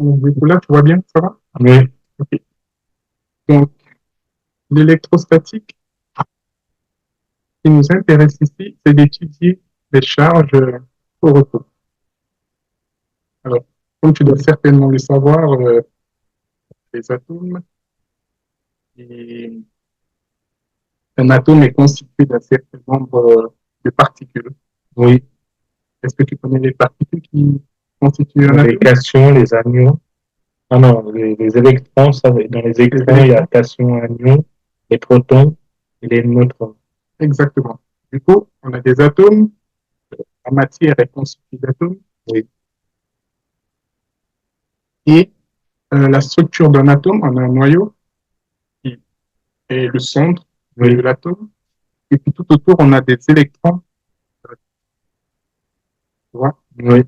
Du coup, là, tu vois bien, ça va? Oui, Ok. Donc, l'électrostatique, ce qui nous intéresse ici, c'est d'étudier les charges au repos. Alors, comme tu dois certainement le savoir, les atomes, et un atome est constitué d'un certain nombre de particules. oui. Est-ce que tu connais les particules qui constituent un Les atome? cations, les anions. Ah non, les électrons, dans les Les électrons, il y a électrons? cations, anions, les protons et les neutrons. Exactement. Du coup, on a des atomes, la matière est constituée d'atomes, Oui, et la structure d'un atome, on a un noyau qui est le centre de oui, l'atome, et puis tout autour, on a des électrons, tu vois. oui.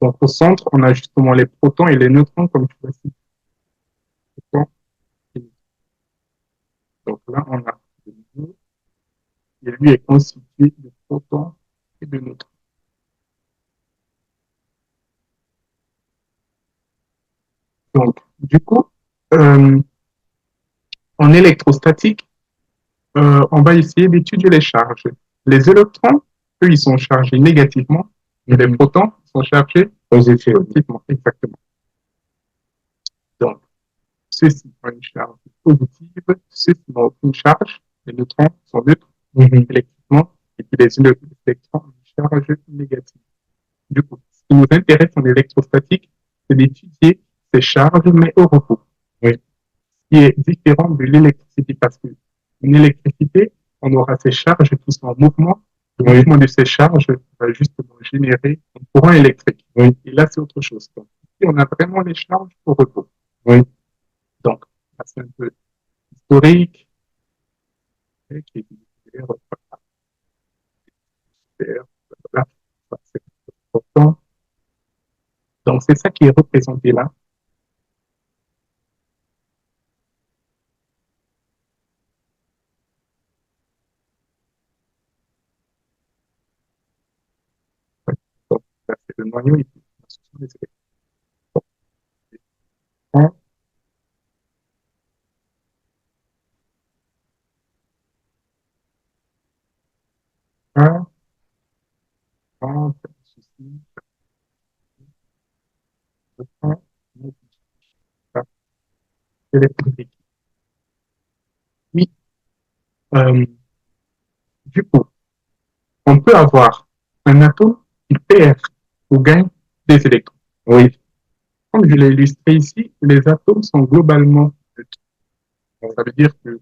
Donc au centre, on a justement les protons et les neutrons, comme tu l'as dit. Donc là, on a le noyau, et lui est constitué de protons et de neutrons. Donc, du coup, euh, en électrostatique, on va essayer d'étudier les charges. Les électrons, eux, ils sont chargés négativement, et les protons sont chargés positivement. Exactement. Donc, ceux-ci ont une charge positive, ceux-ci n'ont aucune charge, les neutrons sont neutres électriquement, et puis les électrons ont une charge négative. Du coup, ce qui nous intéresse en électrostatique, c'est d'étudier ces charges, mais au repos. Oui, Qui est différent de l'électricité parce que une électricité, on aura ces charges qui sont en mouvement. Le oui, mouvement de ces charges va justement générer un courant électrique. oui, Et là, c'est autre chose. Donc, ici, on a vraiment les charges au repos. oui. Donc, c'est un peu historique, qui est voilà, c'est important. Donc, c'est ça qui est représenté là. Donc, ça, c'est le noyau et puis, ce sont les électrons. Un, un, ceci, un, électrique. Oui, euh, du coup, on peut avoir un atome qui perd ou gagne des électrons. Oui, Comme je l'ai illustré ici, les atomes sont globalement neutres. Ça veut dire que,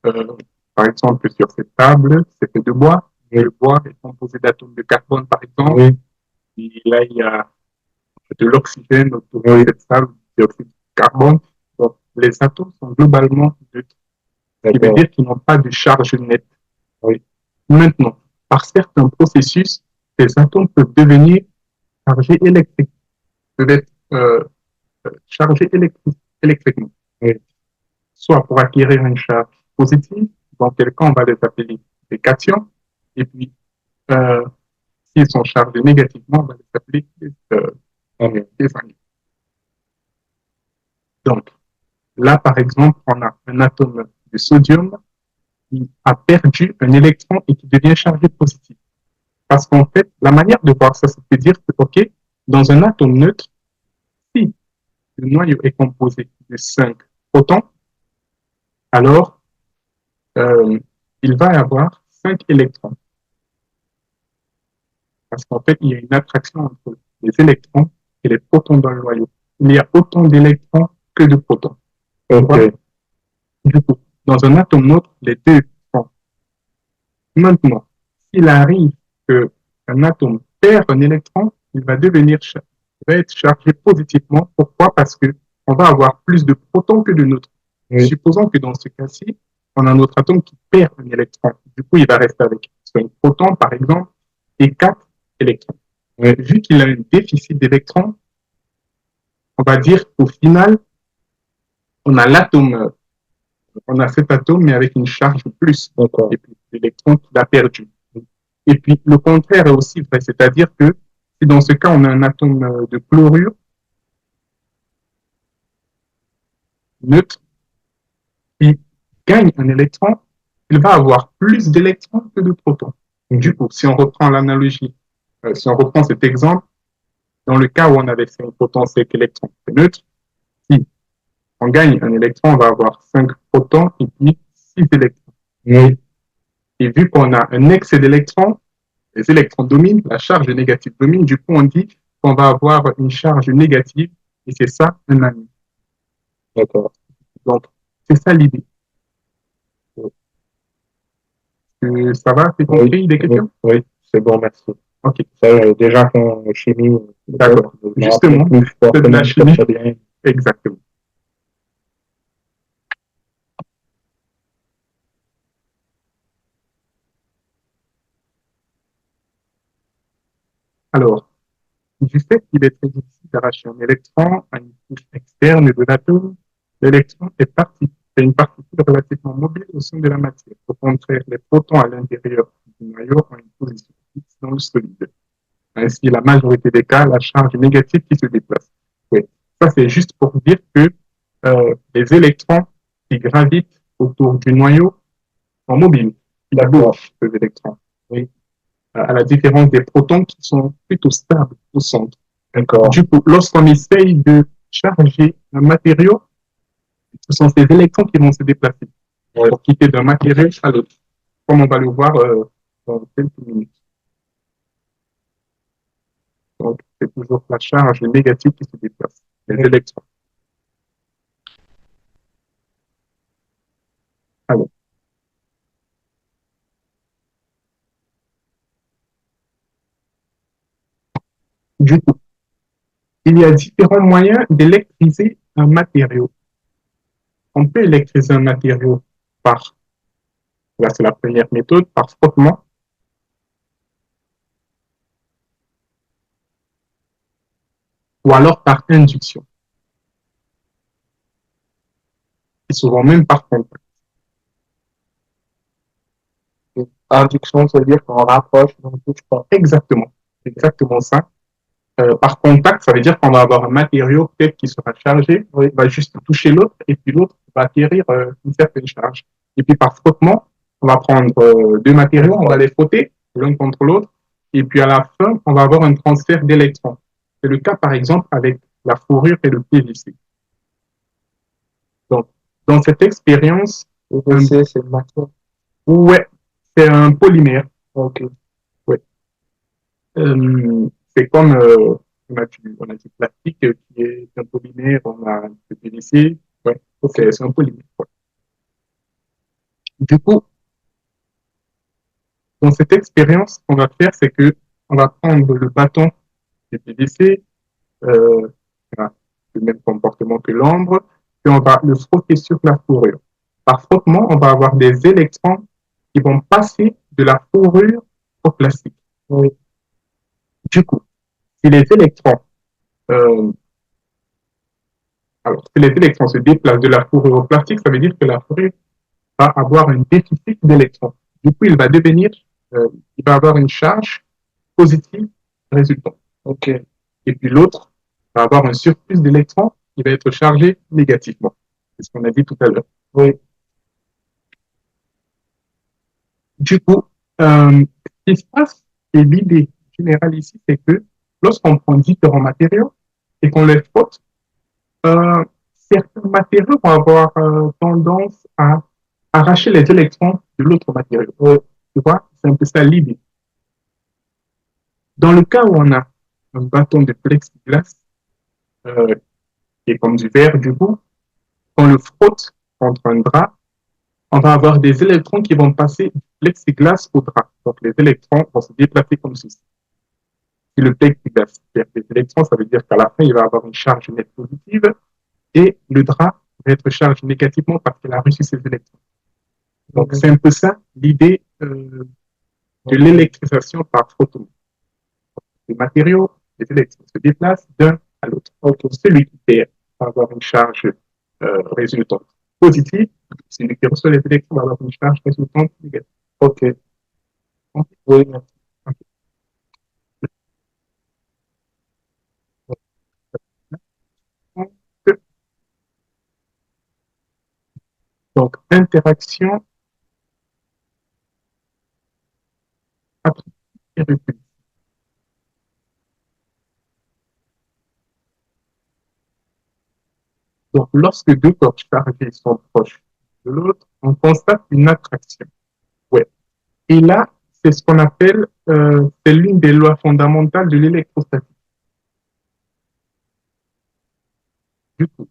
euh, par exemple, sur cette table, c'est fait de bois. oui, Le bois est composé d'atomes de carbone, par exemple. oui, Et là, il y a de l'oxygène autour de oui. cette table, dioxyde de carbone. Donc, les atomes sont globalement neutres, ce qui veut D'accord. dire qu'ils n'ont pas de charge nette. Oui, Maintenant, par certains processus, ces atomes peuvent devenir chargés électriques, peuvent être chargés électriquement, oui, soit pour acquérir une charge positive, dans quel cas on va les appeler des cations, et puis euh, s'ils sont chargés négativement, on va les appeler des anions. Donc là, par exemple, on a un atome de sodium qui a perdu un électron et qui devient chargé positif. Parce qu'en fait, la manière de voir ça, c'est de dire que, OK, dans un atome neutre, si le noyau est composé de 5 protons, alors euh, il va y avoir 5 électrons. Parce qu'en fait, il y a une attraction entre les électrons et les protons dans le noyau. Il y a autant d'électrons que de protons. ok, Du coup, dans un atome neutre, les deux sont. Maintenant, s'il arrive qu'un atome perd un électron, il va il va être chargé positivement. Pourquoi? Parce qu'on va avoir plus de protons que de neutrons. oui, Supposons que dans ce cas-ci, on a un autre atome qui perd un électron. Du coup, il va rester avec 5 protons, par exemple, et 4 électrons. oui, Vu qu'il a un déficit d'électrons, on va dire qu'au final, on a l'atome, on a cet atome, mais avec une charge plus, d'accord. et puis l'électron qu'il a perdu. Et puis, le contraire est aussi vrai, c'est-à-dire que si dans ce cas, on a un atome de chlorure, neutre qui gagne un électron, il va avoir plus d'électrons que de protons. Donc, du coup, si on reprend l'analogie, si on reprend cet exemple, dans le cas où on avait 5 protons, 5 électrons, c'est neutre. Si on gagne un électron, on va avoir 5 protons et puis 6 électrons. Mais, et vu qu'on a un excès d'électrons, les électrons dominent, la charge négative domine, du coup, on dit qu'on va avoir une charge négative et c'est ça un ami. D'accord. Donc, c'est ça l'idée. Ça va, c'est compris des questions? Oui, c'est bon, merci. Ok, Ça, déjà qu'en chimie, d'accord. je me rappelle Justement, plus c'est de la fortement chimie. très bien. Exactement. Alors, du fait qu'il est très difficile d'arracher un électron à une couche externe de l'atome, l'électron est une particule relativement mobile au sein de la matière. Au contraire, les protons à l'intérieur du noyau ont une position fixe dans le solide. Ainsi, la majorité des cas, la charge négative qui se déplace. Oui. Ça, c'est juste pour dire que les électrons qui gravitent autour du noyau sont mobiles. Il a bougent, ces électrons. Oui. À la différence des protons qui sont plutôt stables au centre. D'accord. Du coup, lorsqu'on essaye de charger un matériau, ce sont ces électrons qui vont se déplacer pour quitter d'un matériau à l'autre, comme on va le voir dans quelques minutes. Donc, c'est toujours la charge négative qui se déplace, les électrons. Alors, du coup, il y a différents moyens d'électriser un matériau. On peut électriser un matériau par, là c'est la première méthode, par frottement, ou alors par induction, et souvent même par contact. Induction, ça veut dire qu'on rapproche, on ne touche pas. Exactement, c'est exactement ça. Par contact, ça veut dire qu'on va avoir un matériau peut-être qui sera chargé, il va juste toucher l'autre, et puis l'autre va acquérir une certaine charge. Et puis par frottement, on va prendre deux matériaux, on va les frotter l'un contre l'autre, et puis à la fin, on va avoir un transfert d'électrons. C'est le cas, par exemple, avec la fourrure et le PVC. Donc, dans cette expérience, Le PVC, c'est une matière. ouais, c'est un polymère. Ok. Ouais. C'est comme on a du plastique qui est un polymère, on a du PVC, ouais, c'est un polymère. Ouais. Du coup, dans cette expérience, ce qu'on va faire, c'est que on va prendre le bâton du PVC, le même comportement que l'ombre, et on va le frotter sur la fourrure. Par frottement, on va avoir des électrons qui vont passer de la fourrure au plastique. Oui. Du coup, si les électrons euh, alors, si les électrons se déplacent de la fourrure au plastique, ça veut dire que la fourrure va avoir un déficit d'électrons. Du coup, il va avoir une charge positive résultant. Ok. Et puis l'autre va avoir un surplus d'électrons qui va être chargé négativement. C'est ce qu'on a dit tout à l'heure. Oui. Du coup, ce qui se passe, et l'idée générale ici, c'est que lorsqu'on prend différents matériaux et qu'on les frotte, euh, certains matériaux vont avoir tendance à arracher les électrons de l'autre matériau. Tu vois, c'est un peu ça l'idée. Dans le cas où on a un bâton de plexiglas euh, qui est comme du verre, du coup, on le frotte contre un drap, on va avoir des électrons qui vont passer du plexiglas au drap. Donc les électrons vont se déplacer comme ceci. Si le plexiglas perd des électrons, ça veut dire qu'à la fin, il va avoir une charge nette positive et le drap va être chargé négativement parce qu'il a reçu ses électrons. Donc c'est un peu ça l'idée de l'électrisation par photon. Les matériaux, les électrons se déplacent d'un à l'autre. Donc celui qui perd va avoir une charge résultante positive, celui qui reçoit les électrons va avoir une charge résultante négative. Ok. Oui, merci. Donc, interaction attractive et répulsive. Donc, lorsque deux corps chargés sont proches de l'autre, on constate une attraction. Ouais. Et là, c'est ce qu'on appelle, c'est l'une des lois fondamentales de l'électrostatique. Du coup,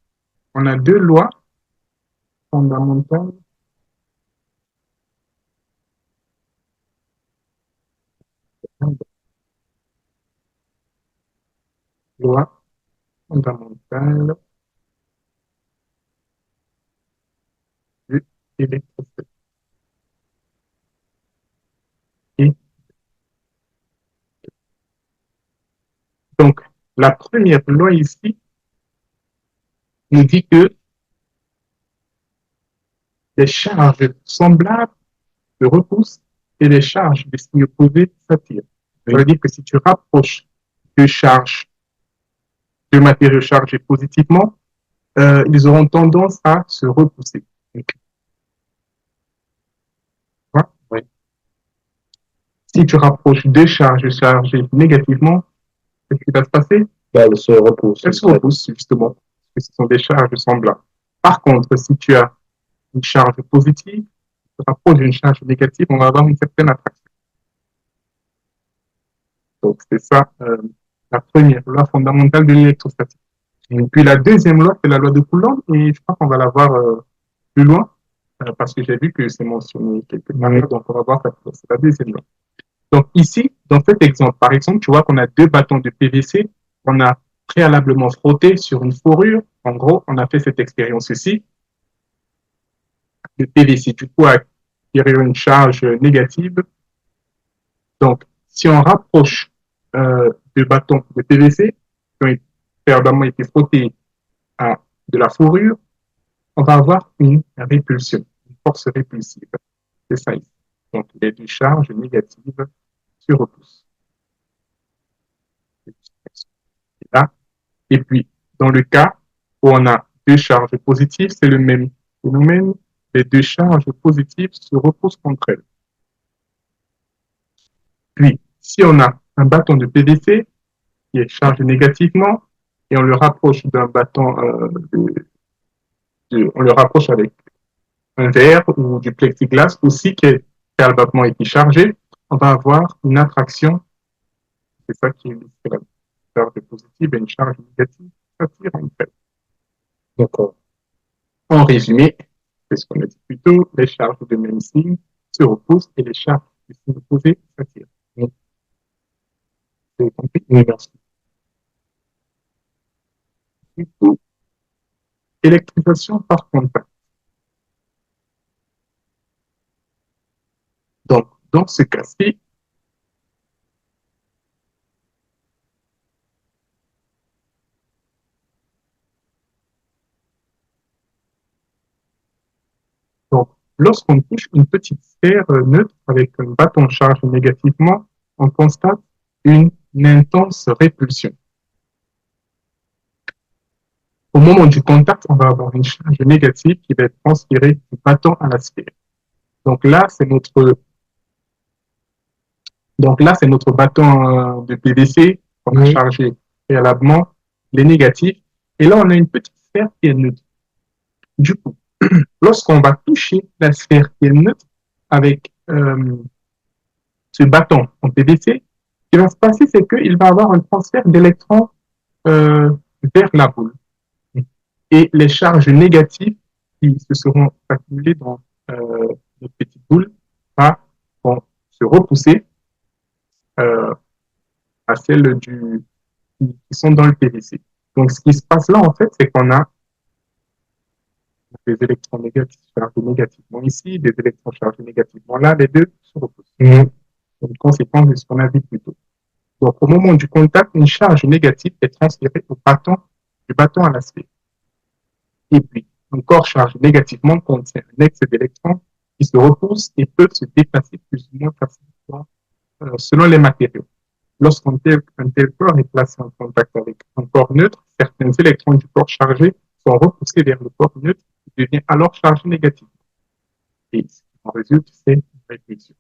on a deux lois fondamentales. Loi fondamentale de l'électrostatique. Et donc, la première loi ici nous dit que les charges semblables se repoussent et les charges de signe opposé s'attirent. Ça veut dire que si tu rapproches deux charges, deux matériaux chargés positivement, ils auront tendance à se repousser. Ouais. Si tu rapproches deux charges chargées négativement, qu'est-ce qui va se passer? Elles se repoussent. Elles se repoussent, justement, parce que ce sont des charges semblables. Par contre, si tu as une charge positive, tu te rapproches d'une charge négative, on va avoir une certaine attraction. Donc, c'est ça la première loi fondamentale de l'électrostatique. Et puis, la deuxième loi, c'est la loi de Coulomb, et je crois qu'on va la voir plus loin, parce que j'ai vu que c'est mentionné quelque part, donc on va voir ça. C'est la deuxième loi. Donc, ici, dans cet exemple, par exemple, tu vois qu'on a deux bâtons de PVC, on a préalablement frotté sur une fourrure. En gros, on a fait cette expérience-ci. Le PVC, du coup, a tiré une charge négative. Donc, si on rapproche deux bâtons de PVC qui ont préalablement été frottés à de la fourrure, on va avoir une répulsion, une force répulsive. C'est ça ici. Donc, les deux charges négatives se repoussent. Là. Et puis, dans le cas où on a deux charges positives, c'est le même phénomène. Les deux charges positives se repoussent contre elles. Puis, si on a un bâton de PVC qui est chargé négativement et on le rapproche d'un bâton, on le rapproche avec un verre ou du plexiglas aussi qui est préalablement été chargé, on va avoir une attraction. C'est ça qui est la charge positive et une charge négative s'attirent entre elles. D'accord. En résumé, c'est ce qu'on a dit plus tôt, les charges de même signe se repoussent et les charges de signe opposé s'attirent. Vous avez compris? Oui, merci. Du coup, électrisation par contact. Donc, dans ce cas-ci, donc, lorsqu'on touche une petite sphère neutre avec un bâton chargé négativement, on constate une intense répulsion. Au moment du contact, on va avoir une charge négative qui va être transférée du bâton à la sphère. Donc là, c'est notre bâton de PVC qu'on a chargé préalablement, les négatifs. Et là, on a une petite sphère qui est neutre. Du coup, lorsqu'on va toucher la sphère qui est neutre avec ce bâton en PVC, ce qui va se passer, c'est qu'il va avoir un transfert d'électrons vers la boule. Et les charges négatives qui se seront accumulées dans notre petite boule vont se repousser à celles qui sont dans le PVC. Donc, ce qui se passe là, en fait, c'est qu'on a des électrons négatifs chargés négativement ici, des électrons chargés négativement là, les deux se repoussent. C'est une conséquence de ce qu'on a vu plus tôt. Donc, au moment du contact, une charge négative est transférée du bâton à la sphère. Et puis, un corps chargé négativement contient un excès d'électrons qui se repoussent et peuvent se déplacer plus ou moins facilement selon les matériaux. Lorsqu'un tel corps est placé en contact avec un corps neutre, certains électrons du corps chargé sont repoussés vers le corps neutre qui devient alors chargé négativement. Et en résulte, c'est une répulsion.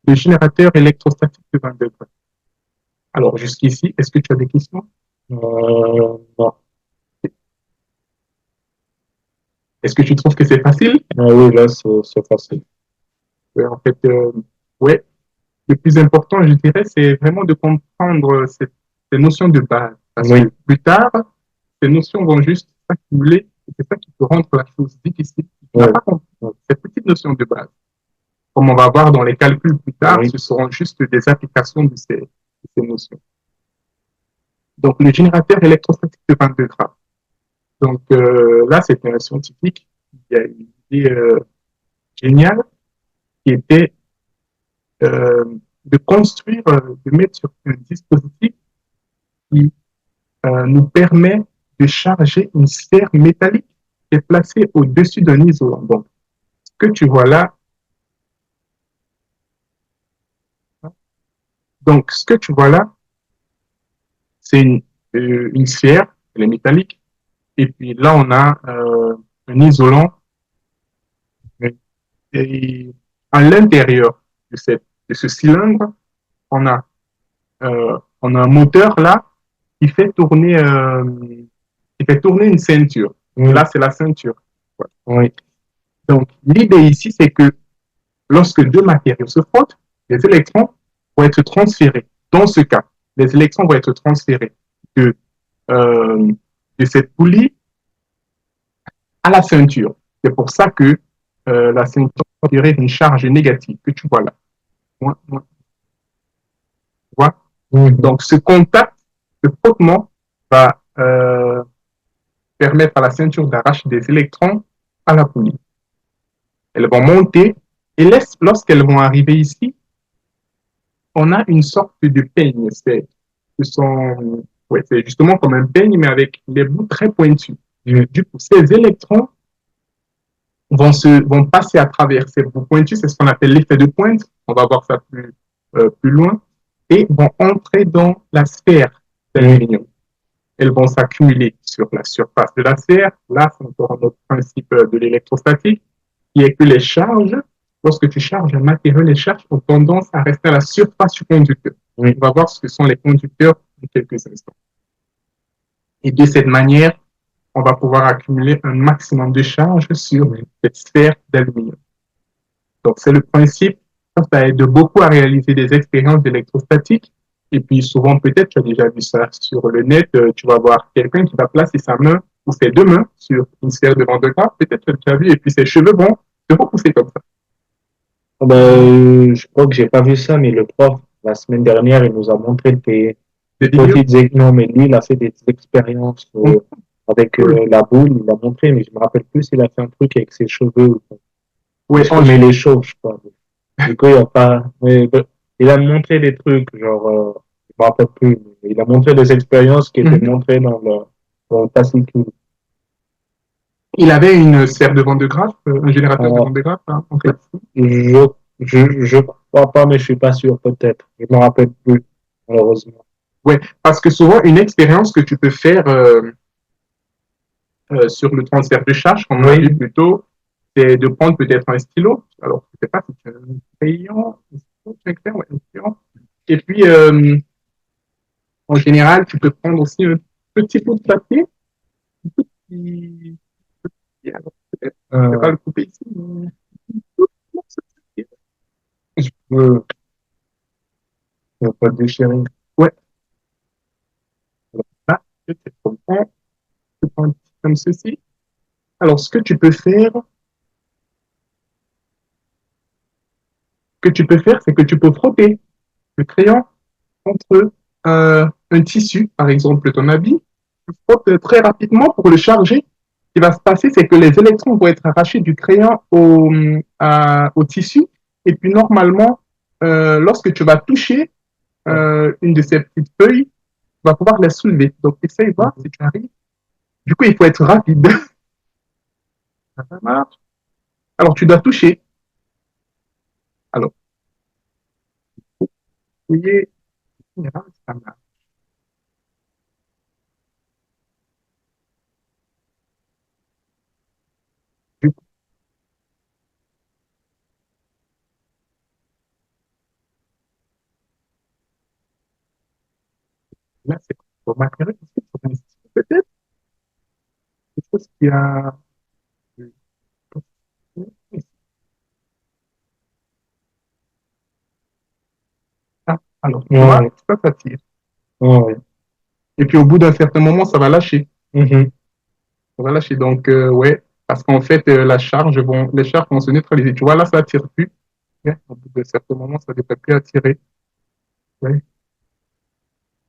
Le générateur électrostatique de 20 degrés. Alors, jusqu'ici, est-ce que tu as des questions? Non. Est-ce que tu trouves que c'est facile? Ah oui, là, c'est facile. Ouais, en fait, ouais. Le plus important, je dirais, c'est vraiment de comprendre ces notions de base. Parce que Oui, plus tard, ces notions vont juste s'accumuler et c'est ça qui peut rendre la chose difficile. Tu n'as oui, pas compris ces petites notions de base. Comme on va voir dans les calculs plus tard, oui. ce seront juste des applications de ces notions. Donc, le générateur électrostatique de 22 grammes. Donc, là, c'était un scientifique qui a une idée géniale qui était euh, de construire, de mettre sur un dispositif qui nous permet de charger une sphère métallique qui est placée au-dessus d'un isolant. Donc, ce que tu vois là, ce que tu vois là, c'est une sphère, elle est métallique, et puis là, on a un isolant, et à l'intérieur de ce cylindre, on a, on a un moteur là qui fait tourner une ceinture. Oui, Là, c'est la ceinture. Ouais. oui, Donc, l'idée ici, c'est que lorsque deux matériaux se frottent, les électrons vont être transférés. Dans ce cas, les électrons vont être transférés de, euh, de cette poulie à la ceinture. C'est pour ça que la ceinture dirait une charge négative que tu vois là. Tu vois. mhm, Donc, ce contact, ce frottement va permettre à la ceinture d'arracher des électrons à la poulie. Elles vont monter et lorsqu'elles vont arriver ici, on a une sorte de peigne. Ce sont, ouais, c'est justement comme un peigne, mais avec les bouts très pointus. oui, Du coup, ces électrons vont passer à travers ces bouts pointus, c'est ce qu'on appelle l'effet de pointe. On va voir ça plus loin, et vont entrer dans la sphère oui, d'aluminium. Elles vont s'accumuler sur la surface de la sphère. Là, c'est encore notre principe de l'électrostatique, qui est que les charges, lorsque tu charges un matériau, les charges ont tendance à rester à la surface du conducteur. oui, On va voir ce que sont les conducteurs en quelques instants. Et de cette manière, on va pouvoir accumuler un maximum de charges sur cette sphère d'aluminium. Donc, c'est le principe. Ça aide beaucoup à réaliser des expériences d'électrostatique. Et puis, souvent, peut-être, tu as déjà vu ça sur le net, tu vas voir quelqu'un qui va placer sa main ou ses deux mains sur une sphère de de graphe. Peut-être que tu as vu, et puis ses cheveux vont se repousser comme ça. ah ben, je crois que j'ai pas vu ça, mais le prof, la semaine dernière, il nous a montré Des des vidéos, petites, non, mais lui, il a fait des expériences avec cool. la boule, il a montré, mais je me rappelle plus s'il a fait un truc avec ses cheveux. Ouais, Parce que mais les chauve, je crois. Du coup, il a pas, mais, il a montré des trucs, genre, je me rappelle plus, mais il a montré des expériences qui étaient mm-hmm. montrées dans le fascicule. Il avait une sphère de de graphe, un générateur de Euh, de graphe hein, en fait. je, je crois pas, mais je suis pas sûr, peut-être. Je me rappelle plus, malheureusement. Ouais, parce que souvent, une expérience que tu peux faire sur le transfert de charge, comme on a vu Oui, plus tôt, c'est de prendre peut-être un stylo. Alors, je ne sais pas si c'est un crayon, ouais, un crayon. Et puis, en général, tu peux prendre aussi un petit bout de papier, un petit, alors, peut-être, je ne vais pas euh, le couper ici, mais je peux, je peux pas déchirer. ouais, alors là, je te comprends, tu prends un petit comme ceci. Alors, ce que tu peux faire, c'est que tu peux frotter le crayon contre un tissu, par exemple ton habit, tu frottes très rapidement pour le charger. Ce qui va se passer, c'est que les électrons vont être arrachés du crayon au tissu. Et puis normalement, lorsque tu vas toucher une de ces petites feuilles, tu vas pouvoir les soulever. Donc essaye voir si tu arrives. Du coup, il faut être rapide. Ça marche. Alors tu dois toucher. Alors, fouiller, ça marche. Là, c'est pour matériel, peut-être quelque chose qui a. Ah, alors, tu vois, Ouais, ça tire. ouais. Et puis, au bout d'un certain moment, ça va lâcher. Mhm. Ça va lâcher. Donc, ouais, parce qu'en fait, les charges vont se neutraliser. Tu vois, là, ça attire plus. Ouais, au bout d'un certain moment, ça ne devrait plus attirer. Ouais.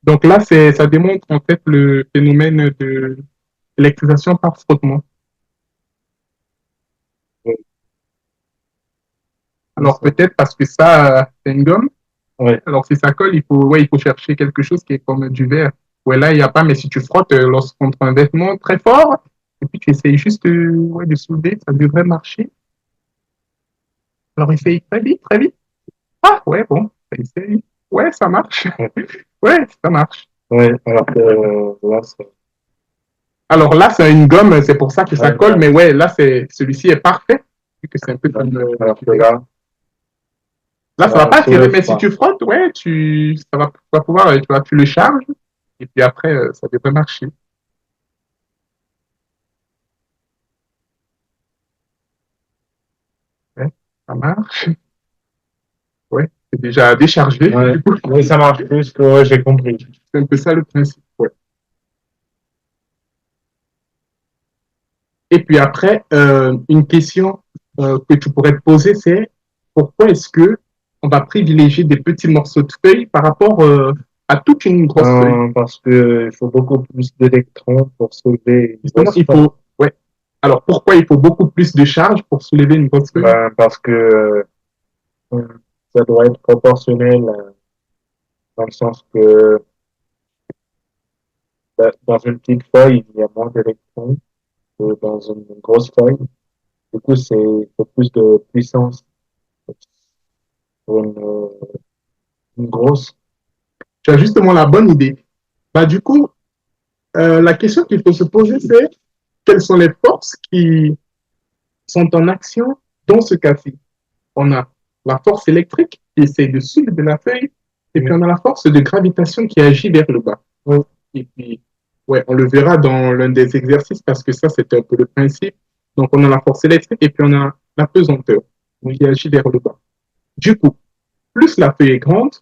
Donc là, ça démontre en fait le phénomène de l'électrisation par frottement. Ouais, c'est Alors ça. peut-être parce que ça, c'est une gomme. Ouais, Alors si ça colle, il faut chercher quelque chose qui est comme du verre. Ouais, là, il n'y a pas, mais si tu frottes contre un vêtement très fort, et puis tu essayes juste ouais, de soulever, ça devrait marcher. Alors essaye très vite, très vite. Ah ouais, bon, ça essaye. Ouais, ça marche. ouais, Ouais, ça marche. ouais. Alors que là, c'est. Alors là, c'est une gomme, c'est pour ça que ça Ouais, colle, mais ouais, là, celui-ci est parfait, vu que c'est un peu ouais. comme Alors du que verre. là, Là, ça va ça pas tirer, soulève mais si pas. tu frottes, ouais, tu vas pouvoir, tu le charges, et puis après, ça devrait marcher. Ouais, ça marche. Ouais, c'est déjà déchargé, Ouais, du coup. mais ça marche plus que ouais, j'ai compris. C'est un peu ça le principe, ouais. Et puis après, une question que tu pourrais te poser, c'est pourquoi est-ce que on va privilégier des petits morceaux de feuilles par rapport à toute une grosse feuille? Parce que il faut beaucoup plus d'électrons pour soulever une Justement, grosse feuille. ouais. Alors pourquoi il faut beaucoup plus de charge pour soulever une grosse feuille? Ben, parce que euh, ça doit être proportionnel dans le sens que dans une petite feuille, il y a moins d'électrons que dans une grosse feuille. Du coup, c'est faut plus de puissance pour une grosse. Tu as justement la bonne idée. Bah, du coup, la question qu'il faut se poser, c'est quelles sont les forces qui sont en action dans ce cas-ci? On a la force électrique qui essaie de soulever la feuille, et puis Oui, on a la force de gravitation qui agit vers le bas. oui, Et puis, ouais, on le verra dans l'un des exercices parce que ça, c'est un peu le principe. Donc, on a la force électrique et puis on a la pesanteur qui agit vers le bas. Du coup, plus la feuille est grande,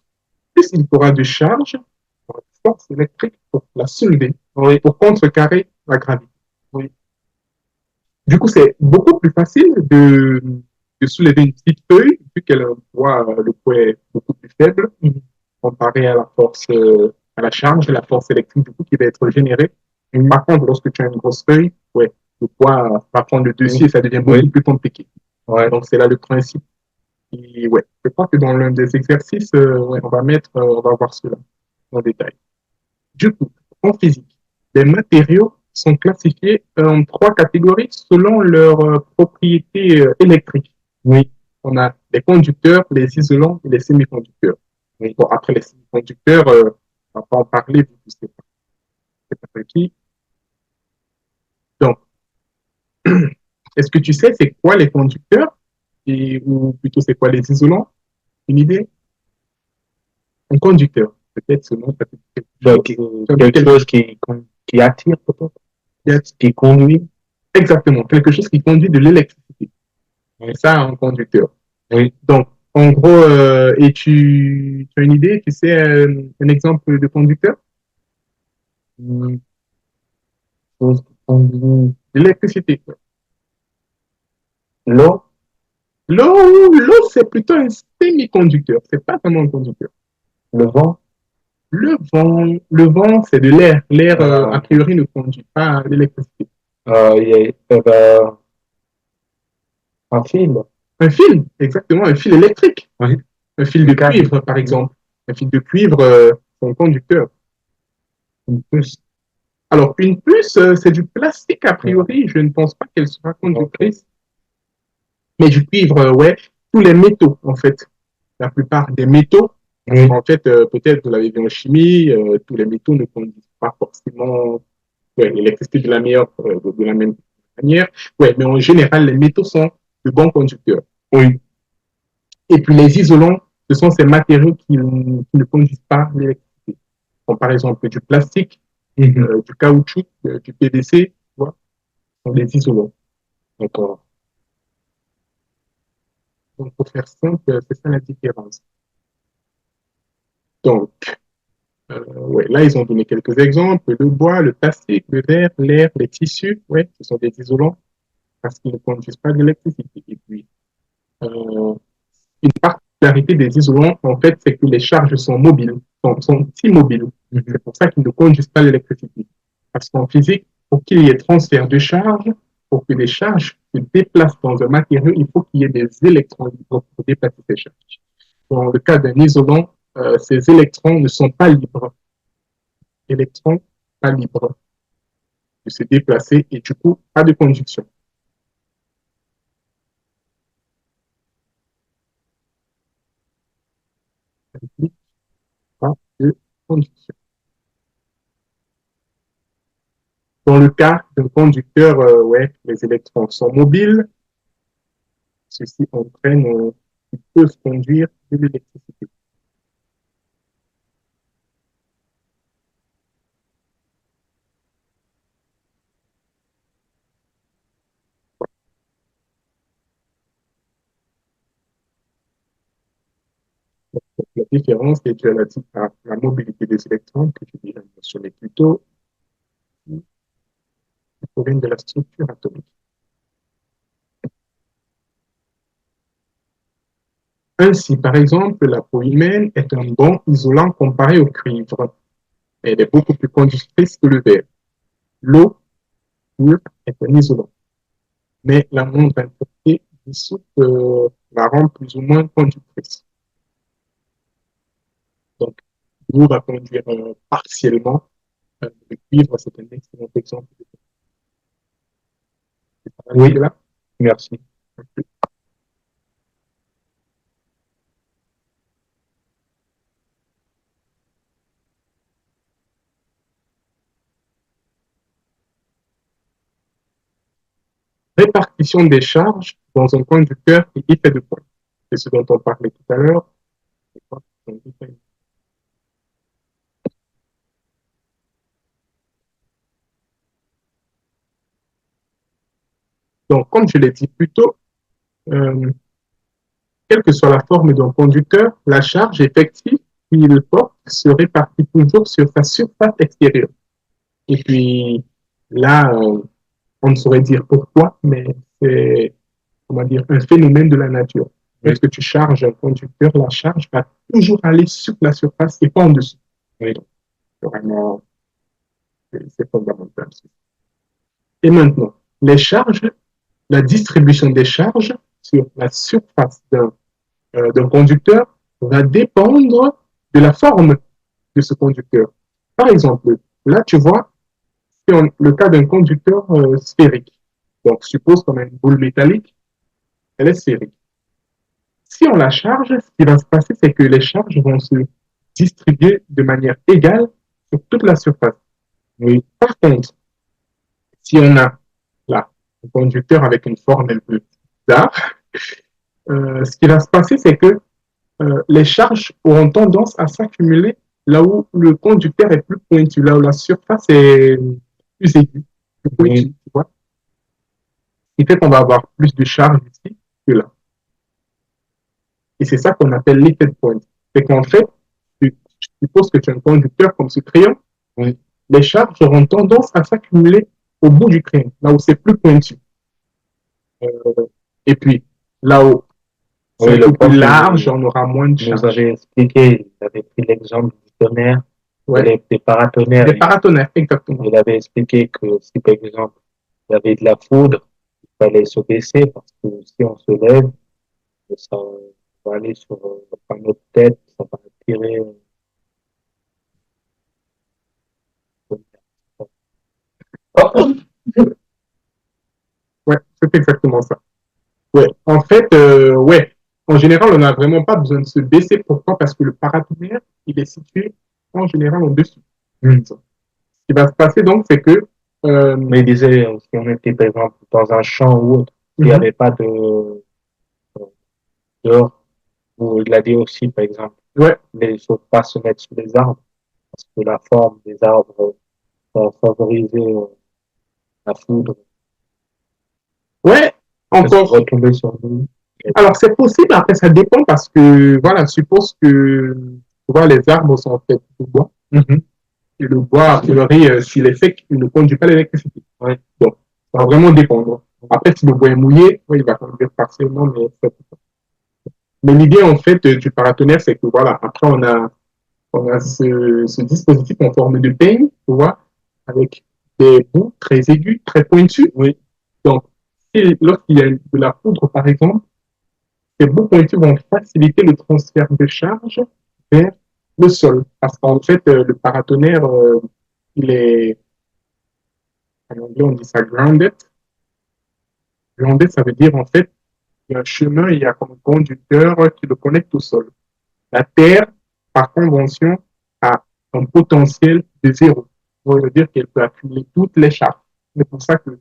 plus il faudra de charge, de force électrique pour la soulever, oui, pour contrecarrer la gravité. oui, Du coup, c'est beaucoup plus facile de soulever une petite feuille, vu qu'elle a le poids est beaucoup plus faible, comparé à la force, à la charge, la force électrique, du coup, qui va être générée. oui, Par contre, lorsque tu as une grosse feuille, ouais, le poids va prendre le oui, dessus et ça devient beaucoup oui, plus compliqué. ouais, Donc, c'est là le principe. Et ouais, je crois que dans l'un des exercices, ouais, on va voir cela en détail. Du coup, en physique, les matériaux sont classifiés en trois catégories selon leurs propriétés électriques. oui, On a les conducteurs, les isolants et les semi-conducteurs. oui. Bon, après les semi-conducteurs, on va pas en parler, vu que c'est pas qui. Donc, est-ce que tu sais c'est quoi les conducteurs ou plutôt c'est quoi les isolants? Une idée? Un conducteur, peut-être ce nom, ça peut être quelque Donc, chose. Ça dit quelque chose qui attire peut-être, qui conduit. exactement, quelque chose qui conduit de l'électricité. Oui, C'est ça un conducteur. oui. Donc, en gros, et tu as une idée, tu sais un exemple de conducteur? Une chose qui conduit. L'électricité. L'eau, L'eau, c'est plutôt un semi-conducteur. C'est pas vraiment un conducteur. le vent, Le vent, c'est de l'air. L'air, a euh, priori, ne conduit pas l'électricité. il y a, un fil, Un fil, exactement, un fil électrique. oui, Un fil un de câble, cuivre, par oui, exemple. Un fil de cuivre, c'est un conducteur. une puce. Alors, une puce, c'est du plastique, a Ouais, priori. Je ne pense pas qu'elle sera ok. conductrice. Mais du cuivre, ouais. Tous les métaux, en fait. La plupart des métaux, parce Oui, qu'en fait, peut-être vous l'avez vu en chimie, tous les métaux ne conduisent pas forcément ouais, l'électricité de la même manière. Ouais, mais en général, les métaux sont de bons conducteurs. oui, Et puis les isolants, ce sont ces matériaux qui ne conduisent pas l'électricité. comme par exemple du plastique, Mhm. du caoutchouc, du PVC, tu vois, sont des isolants. D'accord. Donc, pour faire simple, c'est ça la différence. Donc, ouais, là, ils ont donné quelques exemples. Le bois, le plastique, le verre, l'air, les tissus, ouais, ce sont des isolants parce qu'ils ne conduisent pas d'électricité. Et puis, euh, une particularité des isolants, en fait, c'est que les charges sont mobiles, sont immobiles. Mhm. C'est pour ça qu'ils ne conduisent pas l'électricité. Parce qu'en physique, pour qu'il y ait transfert de charge, pour que les charges se déplacent dans un matériau, il faut qu'il y ait des électrons libres pour déplacer ces charges. Dans le cas d'un isolant, ces électrons ne sont pas libres. Électrons pas libres de se déplacer et du coup, pas de conduction. Pas de conduction. Dans le cas d'un conducteur, ouais, les électrons sont mobiles. Ceci entraîne qu'ils peuvent conduire de l'électricité. Donc, la différence est due à la mobilité des électrons, que je viens de mentionner plus tôt, qui provient de la structure atomique. Ainsi, par exemple, la peau humaine est un bon isolant comparé au cuivre. Elle est beaucoup plus conductrice que le verre. L'eau pure est un isolant. Mais la montre importée dissoute la rend plus ou moins conductrice. Donc, l'eau va conduire partiellement. Le cuivre, c'est un excellent exemple de Oui, là. merci. Répartition des charges dans un conducteur et effet de poids. C'est ce dont on parlait tout à l'heure. Donc, comme je l'ai dit plus tôt, euh, quelle que soit la forme d'un conducteur, la charge effective qu'il porte se répartit toujours sur sa surface extérieure. Et puis là, on ne saurait dire pourquoi, mais c'est, comment dire, un phénomène de la nature. Oui, Lorsque tu charges un conducteur, la charge va toujours aller sur la surface et pas en dessous. oui. Donc, vraiment, c'est fondamental. Et maintenant, les charges, la distribution des charges sur la surface d'un conducteur va dépendre de la forme de ce conducteur. Par exemple, là, tu vois, c'est le cas d'un conducteur sphérique. Donc, suppose qu'on a une boule métallique, elle est sphérique. Si on la charge, ce qui va se passer, c'est que les charges vont se distribuer de manière égale sur toute la surface. Oui, Par contre, si on a là un conducteur avec une forme un peu bizarre, ce qui va se passer, c'est que les charges auront tendance à s'accumuler là où le conducteur est plus pointu, là où la surface est plus aiguë, plus pointue, oui, tu vois. Ce qui fait qu'on va avoir plus de charges ici que là. Et c'est ça qu'on appelle l'effet de pointe. C'est qu'en fait, tu supposes que tu as un conducteur comme ce crayon, oui, les charges auront tendance à s'accumuler au bout du crayon, là où c'est plus pointu. Et puis, là où c'est oui, un le peu plus prof large, on aura moins de nous charges. avait expliqué, il avait pris l'exemple du tonnerre et Ouais. des paratonnerres. Des paratonnerres, exactement. Il avait expliqué que si, par exemple, il y avait de la foudre, il fallait se baisser parce que si on se lève, ça va aller par notre tête, ça va attirer. Oh, Ouais, c'est exactement ça. Ouais, en fait, ouais, en général, on n'a vraiment pas besoin de se baisser. Pourquoi? Parce que le paratonnerre, il est situé en général en dessous. hmm. Ce qui va se passer donc, c'est que Mais il disait, si on était, par exemple, dans un champ ou autre, s'il n'y mhm, avait pas dehors, ou il a dit aussi, par exemple, ouais, il ne faut pas se mettre sous les arbres parce que la forme des arbres va favoriser la foudre. Ouais, Est-ce qu'on encore. va tomber sur nous? Alors, c'est possible, après, ça dépend parce que, voilà, suppose que, tu vois, les arbres sont faits de bois. Mhm. Et le bois, a priori, s'il est sec, il ne conduit pas l'électricité. Ouais. Donc, ça va vraiment dépendre. Après, si le bois est mouillé, oui, il va conduire partiellement, mais l'idée, en fait, du paratonnerre, c'est que, voilà, après, on a ce dispositif en forme de peigne, tu vois, avec des bouts très aigus, très pointus. Oui. Donc, lorsqu'il y a de la poudre, par exemple, ces bouts pointus vont faciliter le transfert de charge vers le sol. Parce qu'en fait, le paratonnerre, il est, en anglais, on dit ça grounded. Grounded, ça veut dire, en fait, il y a un chemin, il y a comme un conducteur qui le connecte au sol. La Terre, par convention, a un potentiel de zéro. Ça veut dire qu'elle peut accumuler toutes les charges. C'est pour ça que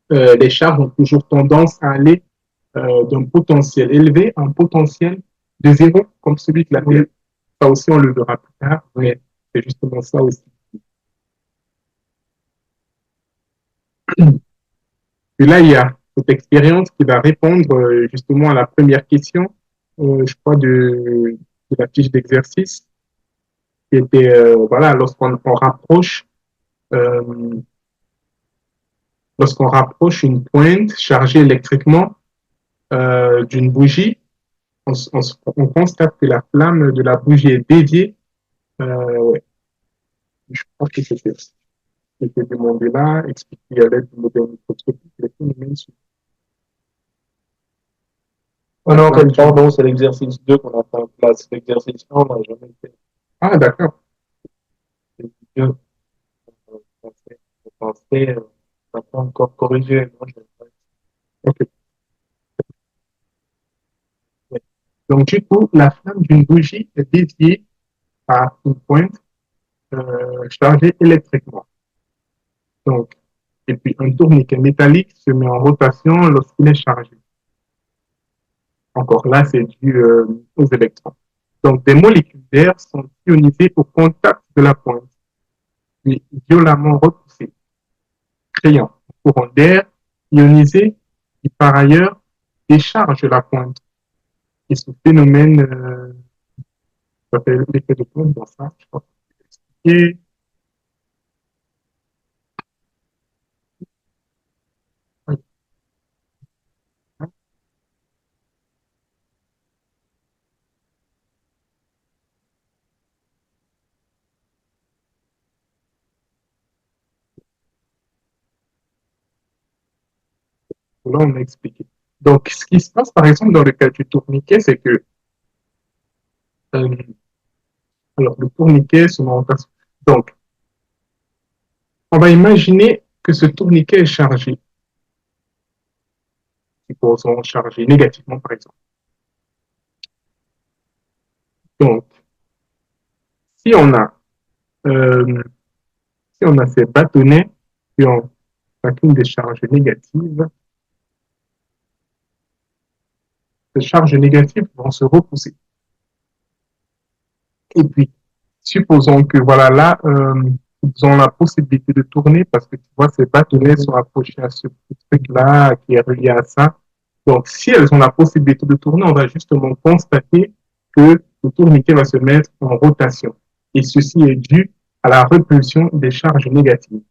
les charges ont toujours tendance à aller d'un potentiel élevé à un potentiel de zéro, comme celui de la Terre. Ça aussi, on le verra plus tard, mais c'est justement ça aussi. Et là, il y a cette expérience qui va répondre justement à la première question, je crois, de la fiche d'exercice, qui était, voilà, euh, lorsqu'on rapproche une pointe chargée électriquement d'une bougie, on constate que la flamme de la bougie est déviée. Ouais, je crois que c'était demandé là, expliqué à l'aide du modèle microscopique les phénomènes sous Oh la non, flamme d'une pardon, bougie. c'est l'exercice 2 qu'on a fait en classe. L'exercice 1, on n'a jamais fait. Ah, d'accord. L'exercice 2, on n'a pas encore corrigé. Moi, Ok. Donc, du coup, la flamme d'une bougie est déviée par une pointe chargée électriquement. Donc, et puis un tourniquet métallique se met en rotation lorsqu'il est chargé. Encore là, c'est dû aux électrons. Donc, des molécules d'air sont ionisées au contact de la pointe, puis violemment repoussées, créant un courant d'air ionisé qui, par ailleurs, décharge la pointe. Et ce phénomène s'appelle l'effet de pointe dans ça, je crois. Et là, on a expliqué. Donc, ce qui se passe, par exemple, dans le cas du tourniquet, c'est que euh, alors, le tourniquet se met en place. Donc, on va imaginer que ce tourniquet est chargé, supposons chargé négativement, par exemple. Donc, si on a, euh, si on a ces bâtonnets qui ont chacune des charges négatives, ces charges négatives vont se repousser. Et puis, supposons que voilà, là, ils ont la possibilité de tourner parce que tu vois, ces bâtonnets sont accrochés à ce petit truc-là qui est relié à ça. Donc, si elles ont la possibilité de tourner, on va justement constater que le tourniquet va se mettre en rotation. Et ceci est dû à la repulsion des charges négatives.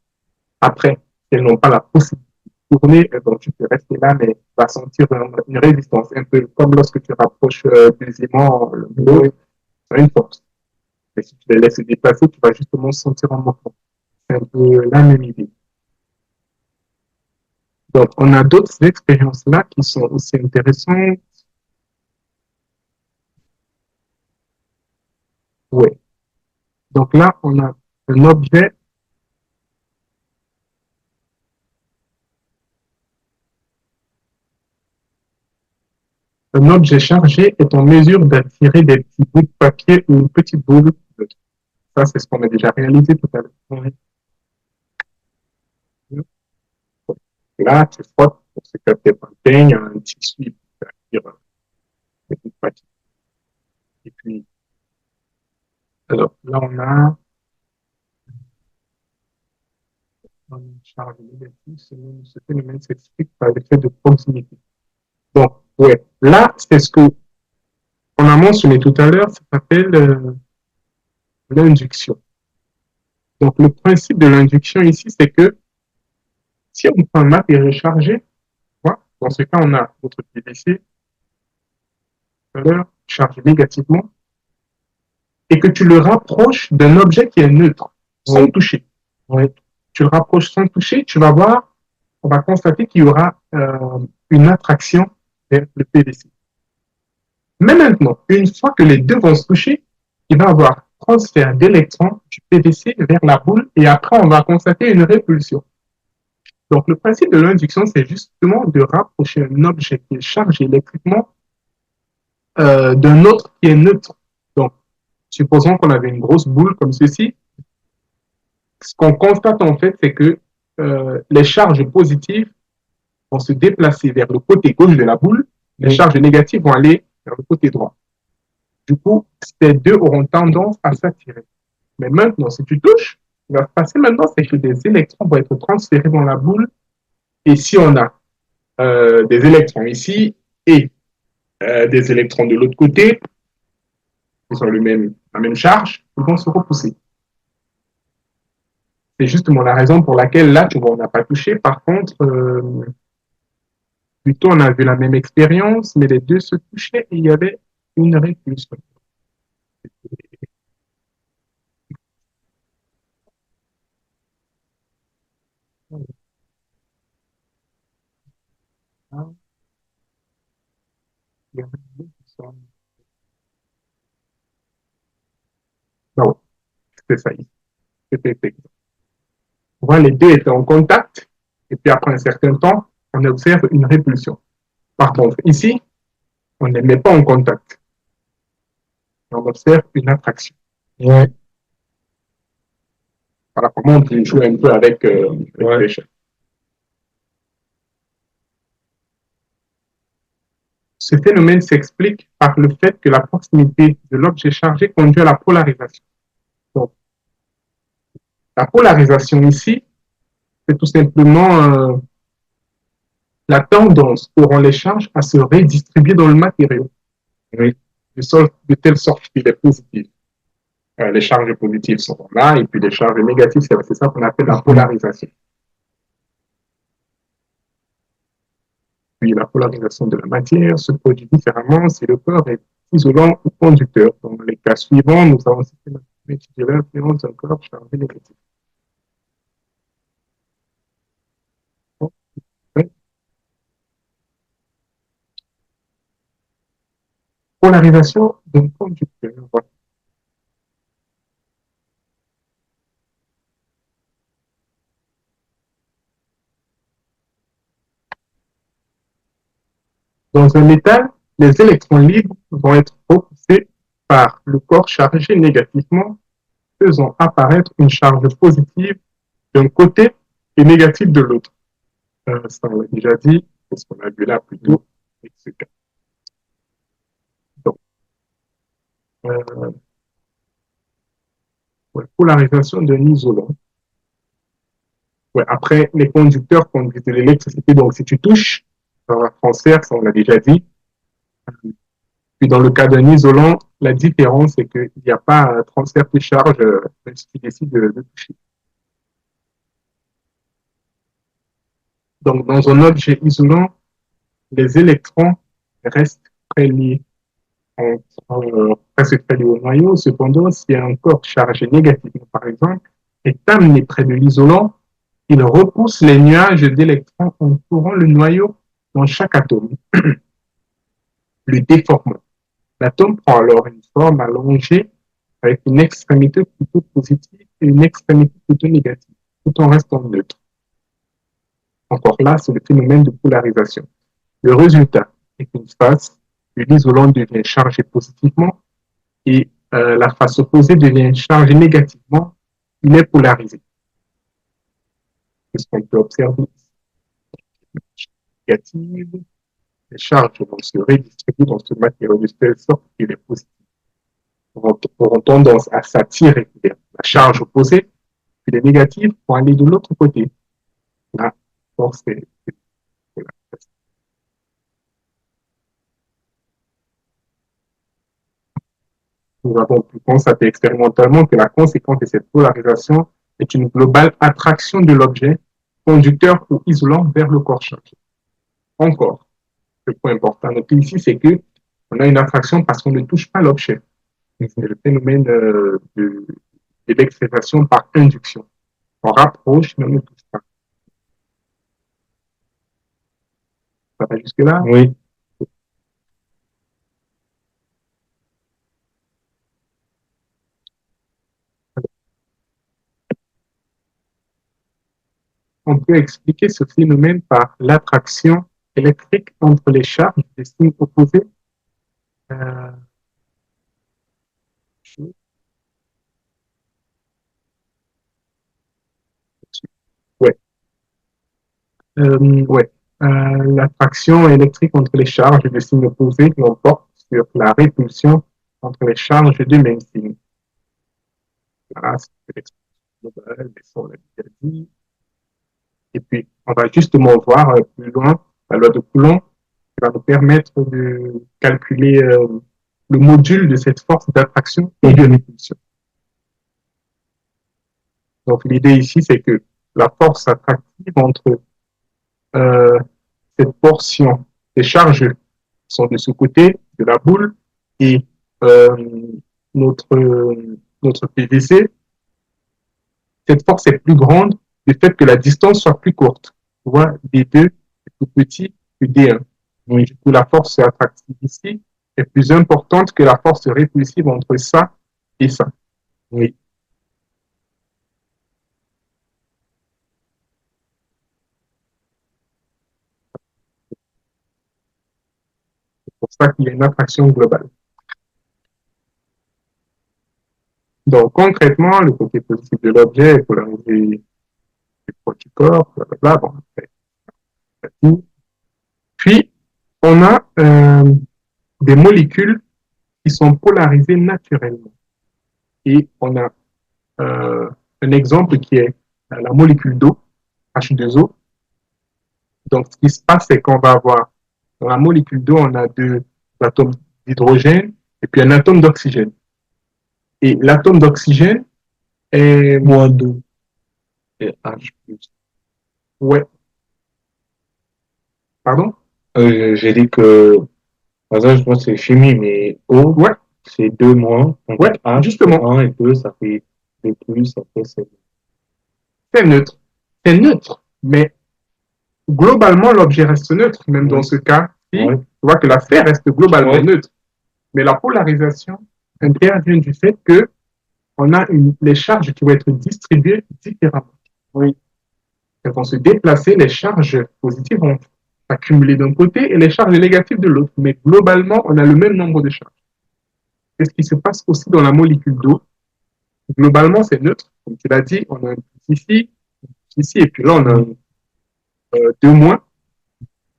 Après, si elles n'ont pas la possibilité de tourner, donc tu peux rester là, mais tu vas sentir une résistance, un peu comme lorsque tu rapproches des aimants le bout, c'est une force. Et si tu les laisses se déplacer, tu vas justement sentir un mouvement. C'est un peu la même idée. Donc, on a d'autres expériences-là qui sont aussi intéressantes. Ouais. Donc là, on a un objet, un objet chargé est en mesure d'attirer des petits bouts de papier ou une petite boule. Ça, c'est ce qu'on a déjà réalisé tout à l'heure. Là, tu frottes pour se capter un peigne, un tissu, c'est-à-dire des bouts de papier. Et puis, Alors, là, on a une charge négative. Ce phénomène s'explique par l'effet de proximité. Donc, ouais, là, c'est ce que on a mentionné tout à l'heure, ça s'appelle l'induction. Donc, le principe de l'induction ici, c'est que si on prend un matériau chargé, voilà, dans ce cas, on a notre PVC tout à l'heure chargé négativement, et que tu le rapproches d'un objet qui est neutre, sans Oui, toucher. oui, Tu le rapproches sans toucher, tu vas voir, on va constater qu'il y aura une attraction vers le PVC. Mais maintenant, une fois que les deux vont se toucher, il va y avoir transfert d'électrons du PVC vers la boule et après, on va constater une répulsion. Donc, le principe de l'induction, c'est justement de rapprocher un objet qui est chargé électriquement d'un autre qui est neutre. Donc, supposons qu'on avait une grosse boule comme ceci. Ce qu'on constate en fait, c'est que les charges positives vont se déplacer vers le côté gauche de la boule, les oui, charges négatives vont aller vers le côté droit. Du coup, ces deux auront tendance à s'attirer. Mais maintenant, si tu touches, ce qui va se passer maintenant, c'est que des électrons vont être transférés dans la boule. Et si on a des électrons ici et des électrons de l'autre côté, qui ont la même charge, ils vont se repousser. C'est justement la raison pour laquelle là, tu vois, on n'a pas touché. Par contre, plutôt, on a vu la même expérience, mais les deux se touchaient et il y avait une répulsion. Non, c'est ça. C'était voilà, les deux étaient en contact, et puis après un certain temps, on observe une répulsion. Par contre, ici, on ne les met pas en contact. On observe une attraction. oui, Voilà comment on peut jouer un peu avec oui, les choses. Ce phénomène s'explique par le fait que la proximité de l'objet chargé conduit à la polarisation. Donc, la polarisation ici, c'est tout simplement la tendance qu'auront les charges à se redistribuer dans le matériau, oui, de telle sorte qu'il est positif. Les charges positives sont là, et puis les charges négatives, c'est ça qu'on appelle la polarisation. Puis la polarisation de la matière se produit différemment si le corps est isolant ou conducteur. Dans les cas suivants, nous avons étudié l'influence d'un corps chargé négatif. Polarisation d'un conducteur. Dans un métal, les électrons libres vont être repoussés par le corps chargé négativement, faisant apparaître une charge positive d'un côté et négative de l'autre. Ça, on l'a déjà dit, c'est ce qu'on a vu là plus tôt, etc. Donc, euh, ouais, polarisation d'un isolant. Ouais, après, les conducteurs conduisent de l'électricité, donc si tu touches, ça va transfert, ça on l'a déjà dit. Puis dans le cas d'un isolant, la différence, c'est qu'il n'y a pas un transfert de charge, même si tu décides de toucher. Donc, dans un objet isolant, les électrons restent très liés, presque très liés au noyau. Cependant, si un corps chargé négativement, par exemple, est amené près de l'isolant, il repousse les nuages d'électrons entourant le noyau dans chaque atome, le déformant. L'atome prend alors une forme allongée avec une extrémité plutôt positive et une extrémité plutôt négative, tout en restant neutre. Encore là, c'est le phénomène de polarisation. Le résultat est qu'une face de l'isolant devient chargée positivement et la face opposée devient chargée négativement. Il est polarisé. C'est ce qu'on peut observer négative. Les charges vont se redistribuer dans ce matériau de telle sorte qu'il est positif. auront tendance à s'attirer vers la charge opposée, puis les négatives vont aller de l'autre côté. La force est nous avons pu constater expérimentalement que la conséquence de cette polarisation est une globale attraction de l'objet, conducteur ou isolant vers le corps chargé. Encore, le point important à noter ici, c'est que on a une attraction parce qu'on ne touche pas l'objet. C'est le phénomène de l'excitation par induction. On rapproche, mais on ne touche pas. Ça va jusque-là? Oui. On peut expliquer ce phénomène par l'attraction électrique entre les charges des signes opposés. Euh, ouais. Ouais. L'attraction électrique entre les charges de signes opposés l'emporte sur la répulsion entre les charges de même signe. Voilà, c'est l'expression globale, mais ça, on l'a déjà dit. Et puis, on va justement voir plus loin la loi de Coulomb qui va nous permettre de calculer le module de cette force d'attraction et de répulsion. Donc, l'idée ici, c'est que la force attractive entre euh, cette portion des charges qui sont de ce côté de la boule et euh, notre, notre PVC, cette force est plus grande du fait que la distance soit plus courte. Tu vois, D2 est plus petit que D1. Donc, du coup, la force attractive ici est plus importante que la force répulsive entre ça et ça. Oui. C'est pour ça qu'il y a une attraction globale. Donc, concrètement, le côté positif de l'objet est polarisé du poids du corps, blablabla. Bon, après, puis, on a des molécules qui sont polarisées naturellement. Et on a un exemple qui est la molécule d'eau, H2O. Donc, ce qui se passe, c'est qu'on va avoir dans la molécule d'eau, on a deux atomes d'hydrogène et puis un atome d'oxygène. Et l'atome d'oxygène est Moins 2 et H plus. ouais. Pardon? J'ai dit que, par exemple, je pense que c'est chimie, mais O, Ouais, c'est 2 moins. Donc ouais, H, justement, 1 et 2, ça fait 2 plus, après c'est. c'est neutre. C'est neutre, mais globalement, l'objet reste neutre, même dans Oui, ce cas-ci. oui, Tu vois que la sphère reste globalement oui, neutre. Mais la polarisation intervient du fait que on a les charges qui vont être distribuées différemment. oui, Elles vont se déplacer, les charges positives vont s'accumuler d'un côté et les charges négatives de l'autre. Mais globalement, on a le même nombre de charges. C'est ce qui se passe aussi dans la molécule d'eau. Globalement, c'est neutre. Comme tu l'as dit, on a un plus ici, et puis là, on a deux moins.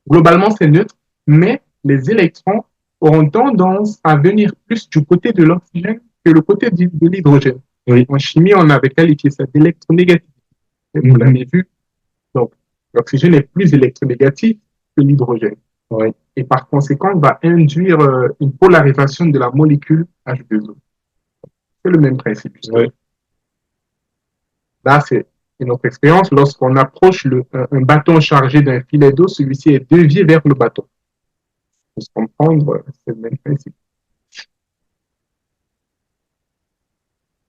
Globalement, c'est neutre, mais les électrons auront tendance à venir plus du côté de l'oxygène que le côté de l'hydrogène. oui. En chimie, on avait qualifié ça d'électronégatif. Vous l'avez vu. Donc, l'oxygène est plus électronégatif que l'hydrogène. Oui. Et par conséquent, va induire une polarisation de la molécule H2O. C'est le même principe. Oui. Là, c'est une autre expérience. Lorsqu'on approche un bâton chargé d'un filet d'eau, celui-ci est dévié vers le bâton. Pour se comprendre, c'est le même principe.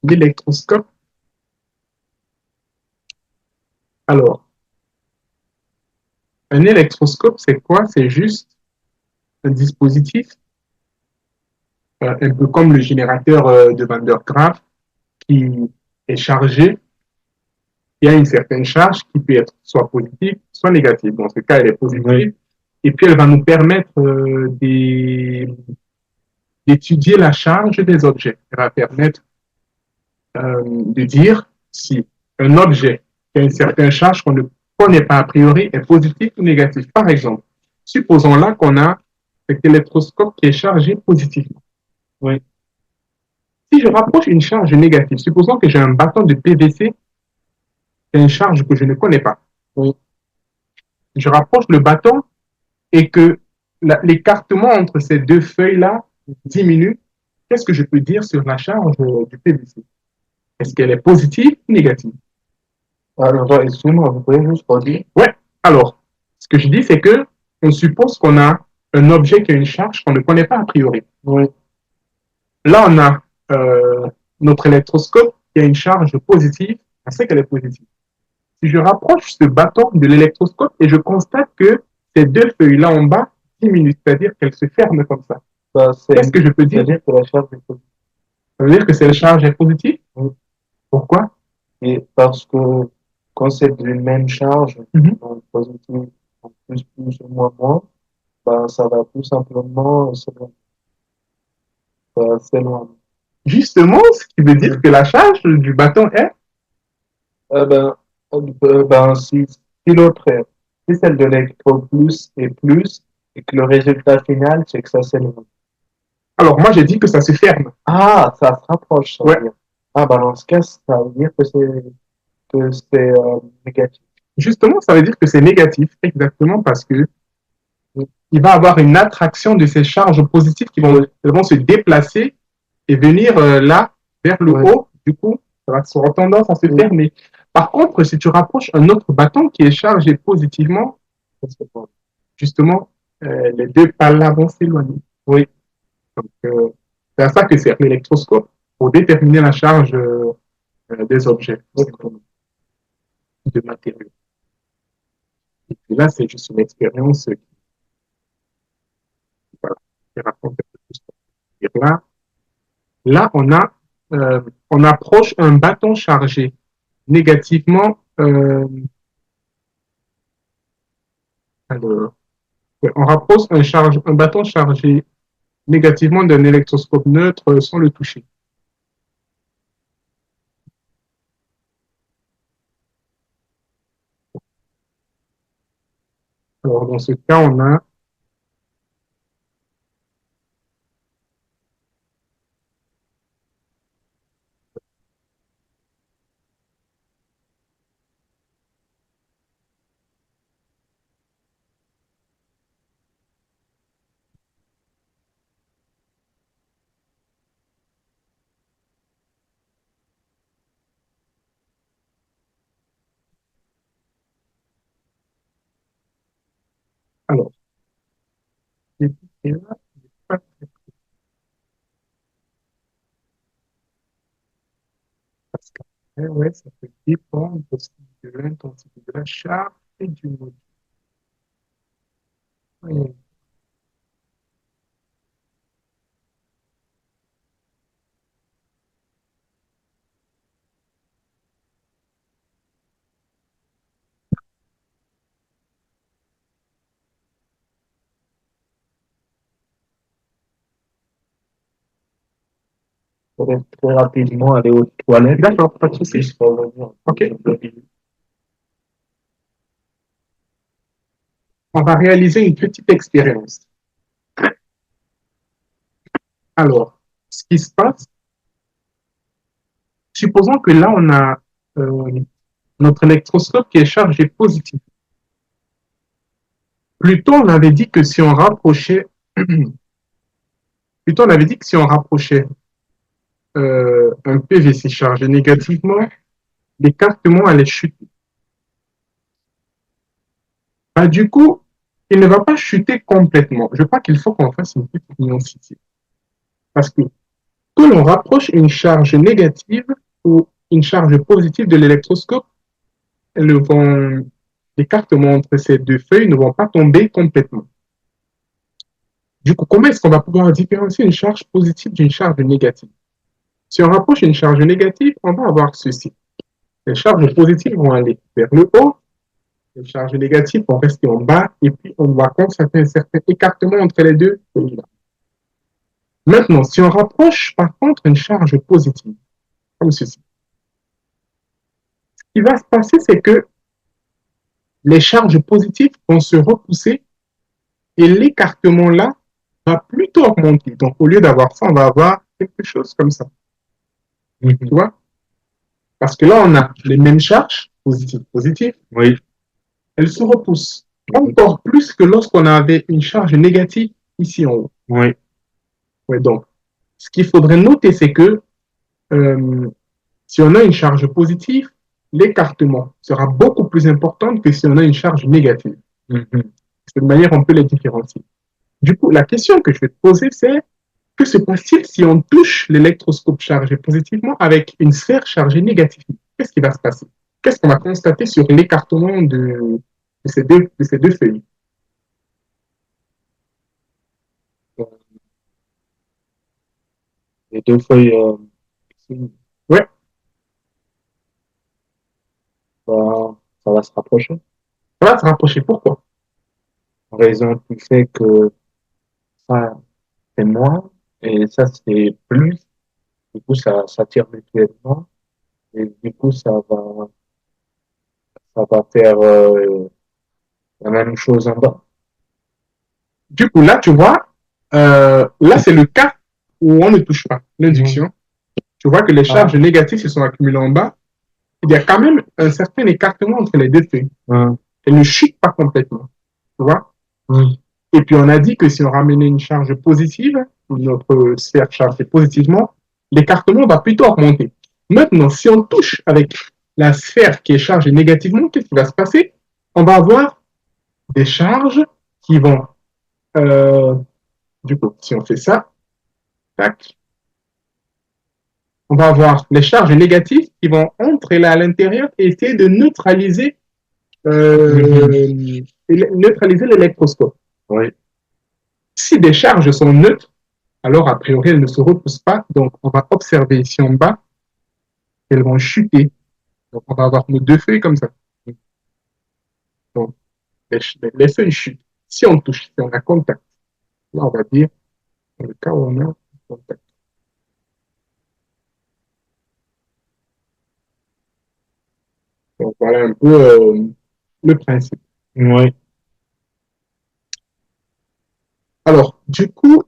L'électroscope. Alors, un électroscope, c'est quoi? C'est juste un dispositif, un peu comme le générateur de Van der Graaf, qui est chargé. Il y a une certaine charge qui peut être soit positive, soit négative. Dans ce cas, elle est positive. Oui. Et puis, elle va nous permettre d'étudier la charge des objets. Elle va permettre de dire si un objet qui a une certaine charge qu'on ne connaît pas a priori est positif ou négatif. Par exemple, supposons là qu'on a cet électroscope qui est chargé positivement. Oui. Si je rapproche une charge négative, supposons que j'ai un bâton de PVC, c'est une charge que je ne connais pas. Oui. Je rapproche le bâton et que l'écartement entre ces deux feuilles-là diminue. Qu'est-ce que je peux dire sur la charge du PVC? Est-ce qu'elle est positive ou négative? Alors, excusez-moi, vous pouvez juste redire? Ouais. Alors, ce que je dis, c'est que on suppose qu'on a un objet qui a une charge qu'on ne connaît pas a priori. Oui. Là, on a notre électroscope qui a une charge positive. On sait qu'elle est positive. Si je rapproche ce bâton de l'électroscope et je constate que ces deux feuilles-là en bas diminuent, c'est-à-dire qu'elles se ferment comme ça. Bah, Qu'est-ce que je peux dire? c'est-à-dire que la charge est positive. Ça veut dire que cette charge est positive? Oui. Pourquoi? Et parce que quand c'est d'une même charge, donc positive, donc plus ou moins, bah, ça va tout simplement s'éloigner. Justement, ce qui veut dire que la charge du bâton est. Ben, si l'autre est, si celle de l'électrode plus est plus, et que le résultat final, c'est que ça s'éloigne. Alors, moi, j'ai dit que ça se ferme. Ah, ça se rapproche, ça veut Ouais. dire. Ah, bah, dans ce cas, ça veut dire que c'est négatif. Justement, ça veut dire que c'est négatif, exactement parce que il va avoir une attraction de ces charges positives qui vont se déplacer et venir là, vers le haut. Du coup, ça va avoir tendance à se fermer. Par contre, si tu rapproches un autre bâton qui est chargé positivement, justement, les deux pales là vont s'éloigner. Oui. Donc, c'est à ça que sert l'électroscope, pour déterminer la charge des objets, de matériaux. Et puis là, c'est juste une expérience voilà, qui raconte un peu plus. Et là, on approche un bâton chargé négativement. Alors, on rapproche un bâton chargé négativement d'un électroscope neutre sans le toucher. Alors, dans ce cas, on a alors, et là, parce que ouais, ça peut dépendre aussi de l'intensité de la charge et du module. Oui. Peut-être très rapidement aller aux toilettes. D'accord, pas de souci. Ok. On va réaliser une petite expérience. Alors, ce qui se passe, supposons que là, on a notre électroscope qui est chargé positif. Plutôt, on avait dit que si on rapprochait, plutôt, on avait dit que si on rapprochait un PVC chargé négativement, l'écartement allait chuter. Bah, du coup, il ne va pas chuter complètement. Je crois qu'il faut qu'on fasse une petite nuance ici. Parce que l'on rapproche une charge négative ou une charge positive de l'électroscope, l'écartement entre ces deux feuilles ne vont pas tomber complètement. Du coup, comment est-ce qu'on va pouvoir différencier une charge positive d'une charge négative? Si on rapproche une charge négative, on va avoir ceci. Les charges positives vont aller vers le haut, les charges négatives vont rester en bas, et puis on va constater un certain écartement entre les deux feuilles-là. Maintenant, si on rapproche par contre une charge positive, comme ceci, ce qui va se passer, c'est que les charges positives vont se repousser et l'écartement là va plutôt augmenter. Donc, au lieu d'avoir ça, on va avoir quelque chose comme ça. Tu vois? Parce que là, on a les mêmes charges, positives, positives. Oui. Elles se repoussent. Encore plus que lorsqu'on avait une charge négative ici en haut. Oui. Ouais, donc, ce qu'il faudrait noter, c'est que si on a une charge positive, l'écartement sera beaucoup plus important que si on a une charge négative. De cette manière, on peut les différencier. Du coup, la question que je vais te poser, c'est que se passe-t-il si on touche l'électroscope chargé positivement avec une sphère chargée négativement? Qu'est-ce qui va se passer? Qu'est-ce qu'on va constater sur l'écartement de ces deux feuilles? Les deux feuilles, Ouais, ça va se rapprocher. ça va se rapprocher. Pourquoi? En raison du fait que ça, c'est moins et ça, c'est plus. Du coup, ça tire mutuellement et du coup, ça va faire la même chose en bas. Du coup, là, tu vois, là, c'est le cas où on ne touche pas l'induction. Tu vois que les charges négatives se sont accumulées en bas. Il y a quand même un certain écartement entre les deux feuilles. Elles ne chutent pas complètement. Tu vois? Et puis, on a dit que si on ramenait une charge positive, notre sphère chargée positivement, l'écartement va plutôt augmenter. Maintenant, si on touche avec la sphère qui est chargée négativement, qu'est-ce qui va se passer? On va avoir des charges qui vont, euh, du coup, si on fait ça, tac, on va avoir les charges négatives qui vont entrer là à l'intérieur et essayer de neutraliser l'électroscope. Oui. Si des charges sont neutres, alors a priori elles ne se repoussent pas, donc on va observer ici en bas qu'elles vont chuter. Donc on va avoir nos deux feuilles comme ça. Donc les feuilles chutent. Si on touche, si on a contact, là on va dire, dans le cas où on a contact. Donc voilà un peu le principe. Oui. Alors, du coup,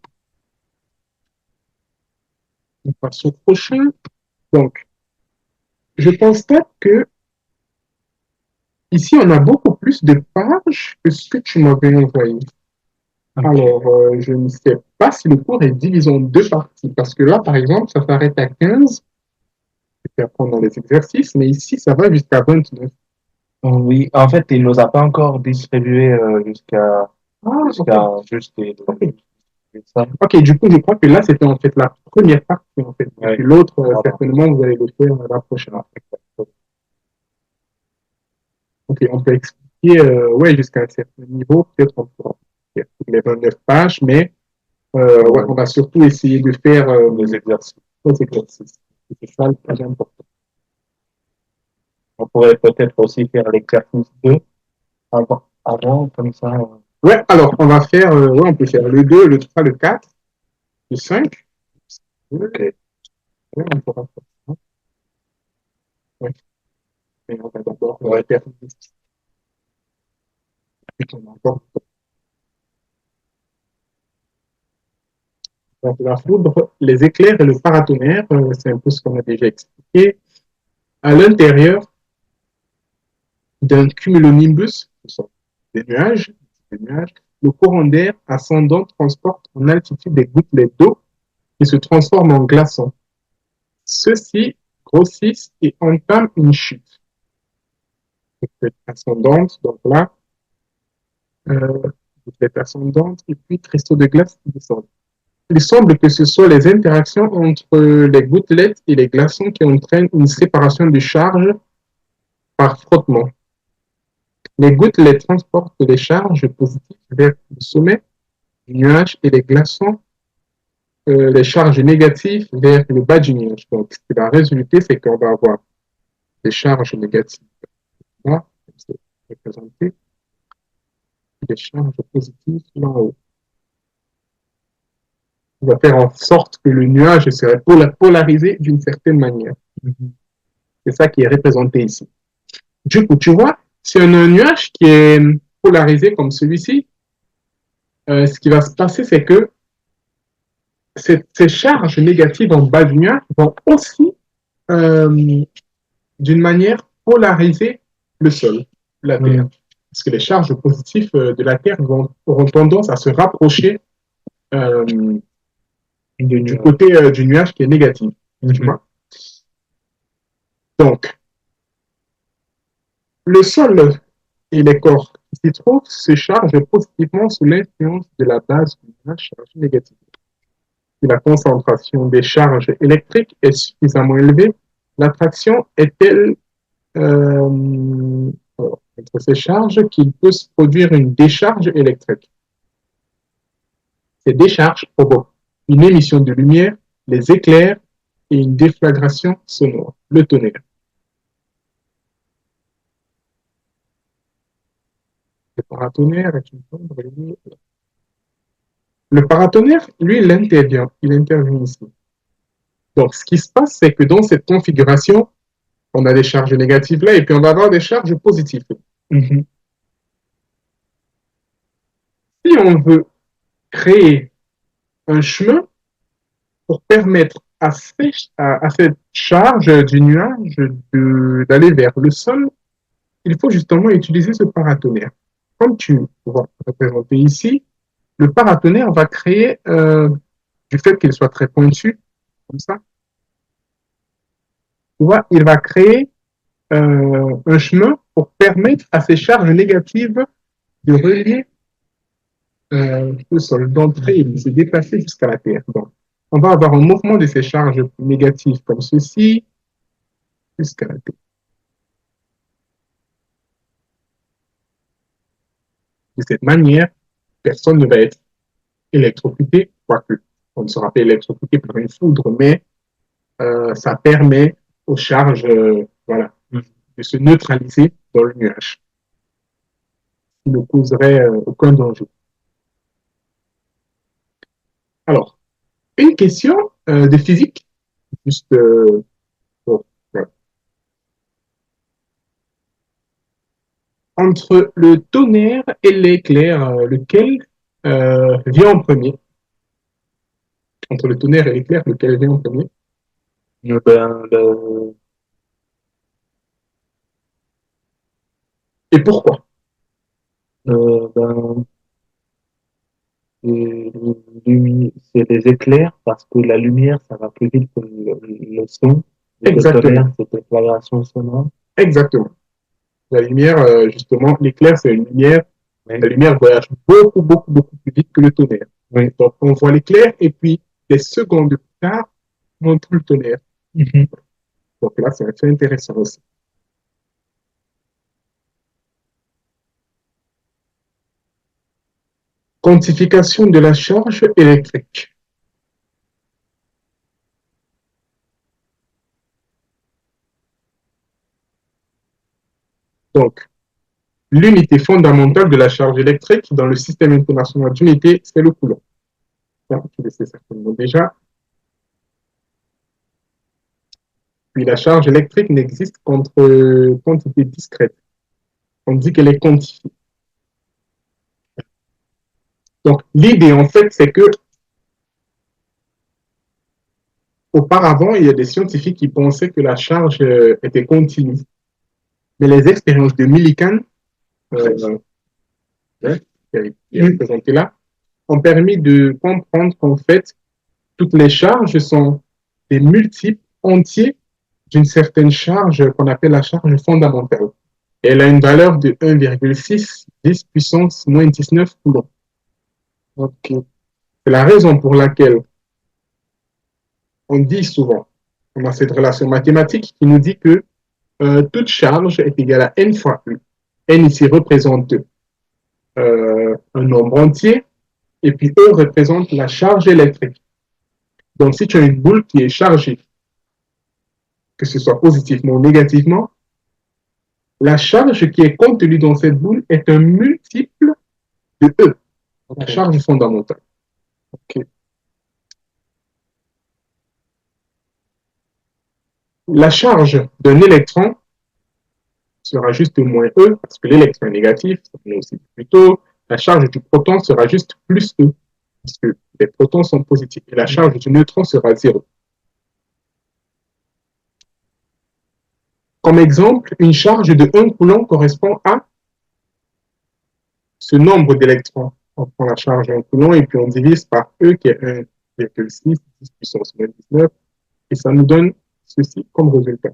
on passe au prochain. Donc, je constate que ici, on a beaucoup plus de pages que ce que tu m'avais envoyé. Alors, je ne sais pas si le cours est divisé en deux parties, parce que là, par exemple, ça s'arrête à 15, et puis après, on a les exercices, mais ici, ça va jusqu'à 29. Oui, en fait, il nous a pas encore distribué jusqu'à Ok. juste Ok. ça. Ok, du coup, je crois que là, c'était en fait la première partie, en fait. Et Oui. puis l'autre, Voilà. certainement, vous allez le faire la prochaine. Ok, on peut expliquer, ouais, jusqu'à un certain niveau, peut-être on pourra faire toutes les 29 pages, mais ouais, on va surtout essayer de faire Les exercices. les exercices. C'est ça le plus important. On pourrait peut-être aussi faire l'exercice 2 avant, comme ça. Ouais, alors on va faire, ouais, on peut faire le 2, le 3, le 4, le 5. Ok. Ouais, on pourra faire ça. Ouais, mais on va d'abord faire donc, la foudre, les éclairs et le paratonnerre, c'est un peu ce qu'on a déjà expliqué. À l'intérieur d'un cumulonimbus, ce sont des nuages, le courant d'air ascendant transporte en altitude des gouttelettes d'eau qui se transforment en glaçons. Ceux-ci grossissent et entament une chute. Ascendante, donc là, gouttelette ascendante et puis cristaux de glace qui descendent. Il semble que ce soit les interactions entre les gouttelettes et les glaçons qui entraînent une séparation de charge par frottement. Les gouttelettes transportent les charges positives vers le sommet du nuage et les glaçons les charges négatives vers le bas du nuage. Donc, ce qui va résulter, c'est qu'on va avoir des charges négatives là, c'est représenté, des charges positives là en haut. On va faire en sorte que le nuage serait polarisé d'une certaine manière. C'est ça qui est représenté ici. Du coup, tu vois, si on a un nuage qui est polarisé comme celui-ci, ce qui va se passer, c'est que ces charges négatives en bas du nuage vont aussi d'une manière polarisée le sol, la Terre. Parce que les charges positives de la Terre auront tendance à se rapprocher du côté du nuage qui est négatif. Tu vois? Donc, le sol et les corps qui s'y trouvent se chargent positivement sous l'influence de la base du nuage chargé négativement. Si la concentration des charges électriques est suffisamment élevée, l'attraction est telle entre ces charges qu'il peut se produire une décharge électrique. Ces décharges provoquent une émission de lumière, les éclairs et une déflagration sonore, le tonnerre. Le paratonnerre est une forme de... Le paratonnerre, lui, il intervient ici. Donc, ce qui se passe, c'est que dans cette configuration, on a des charges négatives là et puis on va avoir des charges positives. Si on veut créer un chemin pour permettre à cette charge du nuage d'aller vers le sol, il faut justement utiliser ce paratonnerre. Comme tu vas représenter ici, le paratonnerre va créer, du fait qu'il soit très pointu, comme ça, il va créer un chemin pour permettre à ces charges négatives de relier le sol, d'entrer et de se déplacer jusqu'à la Terre. Donc, on va avoir un mouvement de ces charges négatives comme ceci jusqu'à la Terre. De cette manière, personne ne va être électrocuté, quoique on ne sera pas électrocuté par une foudre, mais ça permet aux charges de se neutraliser dans le nuage, qui ne causerait aucun danger. Alors, une question de physique, juste bon, voilà. Entre le tonnerre et l'éclair, lequel vient en premier? Entre le tonnerre et l'éclair, lequel vient en premier? Et pourquoi? C'est des éclairs parce que la lumière, ça va plus vite que le son. Exactement. C'est une fluctuation sonore. Exactement. La lumière, justement, l'éclair, c'est une lumière. Oui. La lumière voyage beaucoup plus vite que le tonnerre. Oui. Donc, on voit l'éclair et puis, des secondes plus tard, on trouve le tonnerre. Donc là, c'est assez intéressant aussi. Quantification de la charge électrique. Donc, l'unité fondamentale de la charge électrique dans le système international d'unités, c'est le coulomb. Ça, tu le sais certainement déjà. Puis la charge électrique n'existe qu'entre quantités discrètes. On dit qu'elle est quantifiée. Donc, l'idée, en fait, c'est que auparavant, il y a des scientifiques qui pensaient que la charge était continue. Mais les expériences de Millikan, qui est présenté là, ont permis de comprendre qu'en fait, toutes les charges sont des multiples entiers d'une certaine charge qu'on appelle la charge fondamentale. Et elle a une valeur de 1,6 10 puissance moins 19 coulombs. Okay. C'est la raison pour laquelle on dit souvent, on a cette relation mathématique qui nous dit que toute charge est égale à n fois E. N ici représente un nombre entier, et puis E représente la charge électrique. Donc, si tu as une boule qui est chargée, que ce soit positivement ou négativement, la charge qui est contenue dans cette boule est un multiple de E, la charge fondamentale. Okay. La charge d'un électron sera juste moins E, parce que l'électron est négatif, mais aussi plutôt, la charge du proton sera juste plus E, parce que les protons sont positifs, et la charge du neutron sera 0. Comme exemple, une charge de 1 coulomb correspond à ce nombre d'électrons. On prend la charge de 1 coulomb et puis on divise par E qui est 1,6, 10 puissance 29, et ça nous donne ceci comme résultat.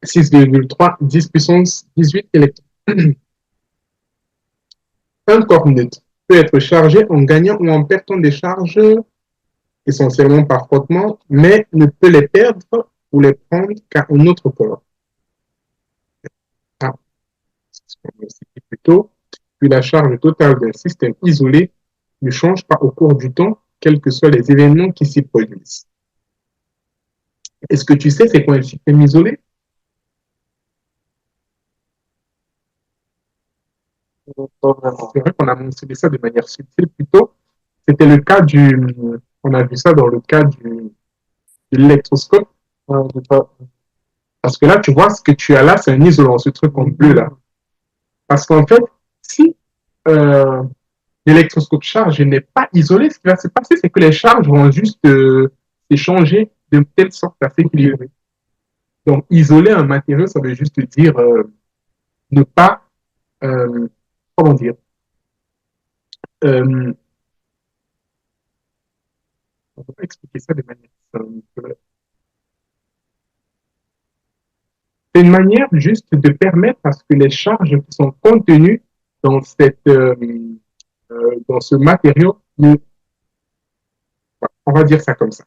6,3, 10 puissance 18 électrons. Un corps neutre peut être chargé en gagnant ou en perdant des charges essentiellement par frottement, mais ne peut les perdre ou les prendre qu'à un autre corps. Ah, c'est ce qu'on a cité plus tôt. Puis la charge totale d'un système isolé ne change pas au cours du temps, quels que soient les événements qui s'y produisent. Est-ce que tu sais c'est quoi un système isolé? Pas vraiment. C'est vrai qu'on a mentionné ça de manière subtile plus tôt. C'était le cas on a vu ça dans le cas de l'électroscope. Parce que là, tu vois, ce que tu as là, c'est un isolant, ce truc en bleu là. Parce qu'en fait, si euh, l'électroscope charge n'est pas isolé, ce qui va se passer, c'est que les charges vont juste s'échanger de telle sorte à s'équilibrer. Donc, isoler un matériau, ça veut juste dire ne pas, comment dire, euh, on peut pas expliquer ça de manière simple. C'est une manière juste de permettre à ce que les charges qui sont contenues dans dans ce matériau, on va dire ça comme ça.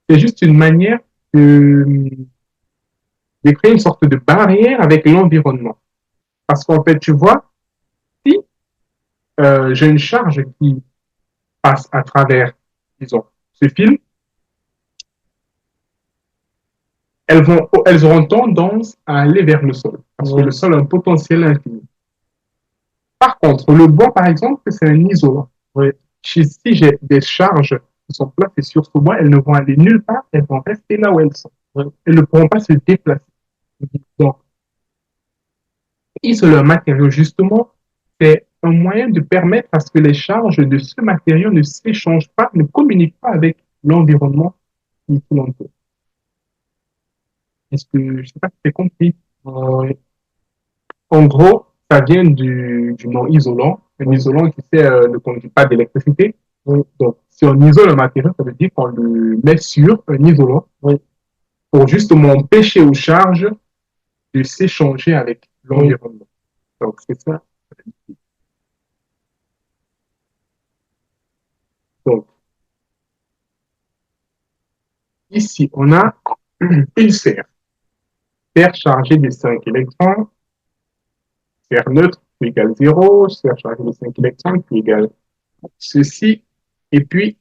C'est juste une manière de, de créer une sorte de barrière avec l'environnement. Parce qu'en fait, tu vois, si j'ai une charge qui passe à travers, disons, ce fil, elles auront tendance à aller vers le sol. Parce que le sol a un potentiel infini. Par contre, le bois, par exemple, c'est un isolant. Si j'ai des charges qui sont placées sur ce bois, elles ne vont aller nulle part, elles vont rester là où elles sont. Elles ne pourront pas se déplacer. Donc, isoler un matériau, justement, c'est un moyen de permettre à ce que les charges de ce matériau ne s'échangent pas, ne communiquent pas avec l'environnement qui l'entoure. Est-ce que, je ne sais pas si tu as compris. En gros, ça vient du nom isolant. Un isolant qui sait, ne conduit pas d'électricité. Donc, si on isole un matériau, ça veut dire qu'on le met sur un isolant pour justement empêcher aux charges de s'échanger avec l'environnement. Donc, c'est ça. Donc, ici, on a une sphère. Sphère chargée de 5 électrons, sphère neutre qui égale 0, sphère chargée de 5 électrons qui égale ceci, et puis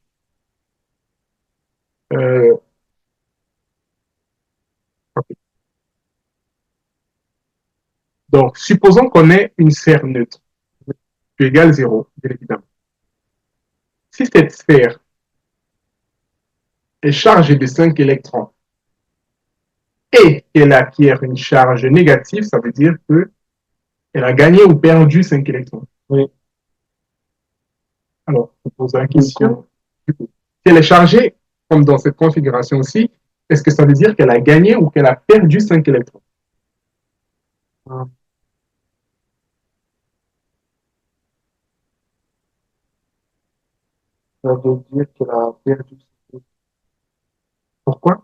euh, okay. Donc, supposons qu'on ait une sphère neutre qui égale 0, bien évidemment. Si cette sphère est chargée de 5 électrons et qu'elle acquiert une charge négative, ça veut dire qu'elle a gagné ou perdu 5 électrons. Alors, je pose la question. Si elle est chargée, comme dans cette configuration-ci, est-ce que ça veut dire qu'elle a gagné ou qu'elle a perdu 5 électrons? Ça veut dire qu'elle a perdu. Pourquoi?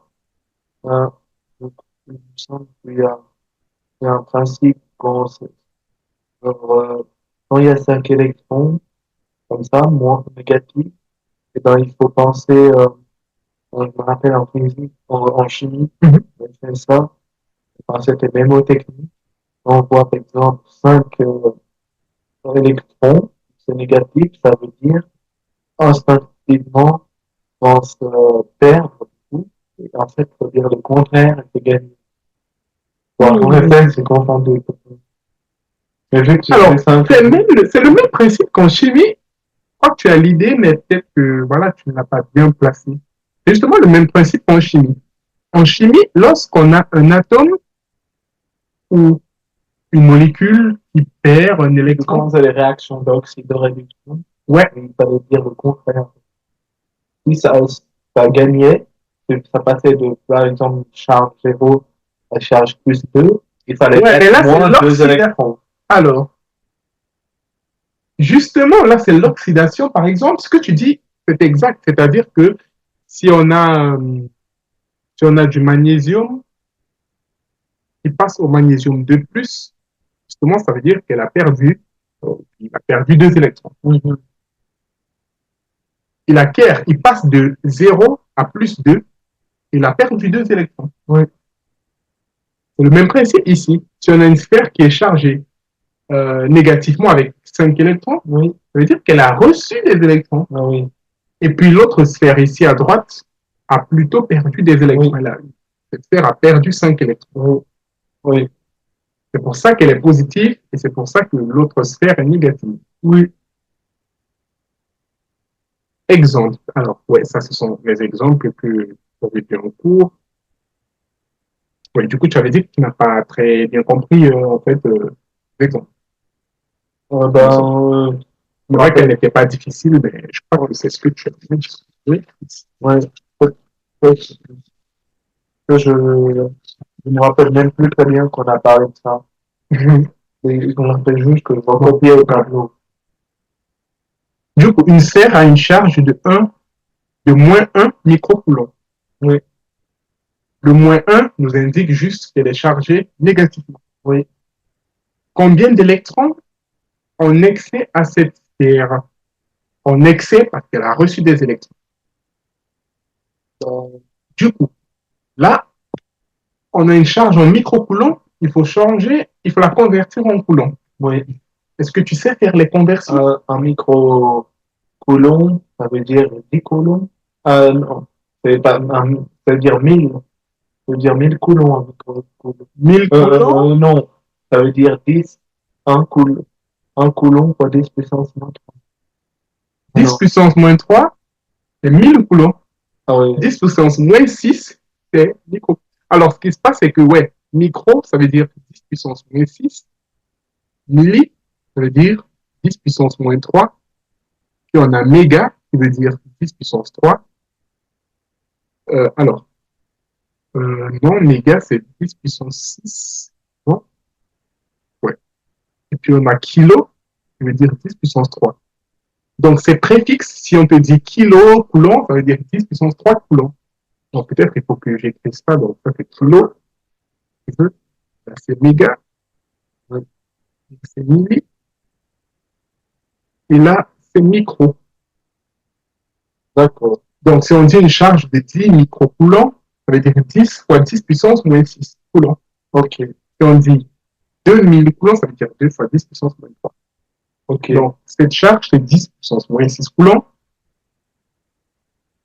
Il me semble qu'il y a un principe quand il y a 5 électrons, comme ça, moins négatifs, et ben, il faut penser, je me rappelle en physique, en chimie, on fait ça, c'était mémotechnique. On voit par exemple 5 électrons, c'est négatif, ça veut dire instinctivement on se perdre du coup, et en fait, il faut dire le contraire, c'est gagner. Bon, en effet, c'est confondu. Alors, c'est le même principe qu'en chimie. Quand tu as l'idée, mais peut-être que voilà, tu ne l'as pas bien placé. C'est justement le même principe qu'en chimie. En chimie, lorsqu'on a un atome ou une molécule qui perd un électron, c'est les réactions d'oxyde de réduction. ouais, Il fallait dire le contraire. Si ça gagnait, ça passait de, par exemple, charge 0 à charge plus 2, il fallait Ouais, mais mettre là, c'est moins 2 l'oxydation. électrons. Alors, justement, là, c'est l'oxydation. Par exemple, ce que tu dis, c'est exact. C'est-à-dire que si on a, si on a du magnésium qui passe au magnésium 2+, justement, ça veut dire il a perdu 2 électrons. Mhm. Il acquiert, il passe de 0 à +2, il a perdu 2 électrons. Oui, C'est le même principe ici. Si on a une sphère qui est chargée négativement avec 5 électrons, oui, ça veut dire qu'elle a reçu des électrons. ah oui, Et puis l'autre sphère ici à droite a plutôt perdu des électrons. oui, Cette sphère a perdu 5 électrons. oui, oui, C'est pour ça qu'elle est positive et c'est pour ça que l'autre sphère est négative. oui. Exemple. Alors, ouais, ça, ce sont les exemples que j'avais vu en cours. Ouais, du coup, tu avais dit que tu n'as pas très bien compris, en fait, l'exemple. Ben, je C'est me vrai qu'elle rappelle, n'était pas difficile, mais je crois ouais, que c'est ce que tu as dit. Oui. ouais, je me rappelle même plus très bien qu'on a parlé de ça. Et je me rappelle juste que je vais copier au tableau. Du coup, une sphère a une charge de -1 microcoulomb. Oui, Le -1 nous indique juste qu'elle est chargée négativement. oui. Combien d'électrons en excès à cette sphère? En excès parce qu'elle a reçu des électrons. Euh, Du coup, là, on a une charge en microcoulomb, il faut la convertir en coulomb. oui. Est-ce que tu sais faire les conversions? Un micro-coulomb, ça veut dire 10 coulombs. Non, c'est pas, ça veut dire 1000. Ça veut dire 1000 coulombs, un micro-coulomb. 1000 coulombs, Non, ça veut dire 10, un coulomb fois 10 puissance moins 3. 10 Alors, puissance -3, c'est 1000 coulombs. ah oui, 10 puissance -6, c'est micro. Alors, ce qui se passe, c'est que, ouais, micro, ça veut dire 10 puissance -6. Milli, ça veut dire 10 puissance -3. Puis on a méga, qui veut dire 10 puissance 3. Alors, non, méga, c'est 10 puissance 6. Non? Ouais. Et puis on a kilo, qui veut dire 10 puissance 3. Donc c'est préfixe, si on te dit kilo, coulomb, ça veut dire 10 puissance 3 coulombs. Donc peut-être il faut que j'écrive ça, donc ça fait kilo, là c'est méga, c'est milli, et là c'est micro. d'accord. Donc si on dit une charge de 10 microcoulombs, ça veut dire 10 fois 10 puissance -6 coulombs. Ok, Si on dit 2000 coulombs, ça veut dire 2 fois 10 puissance -3. ok, Donc, cette charge, c'est 10 puissance -6 coulombs,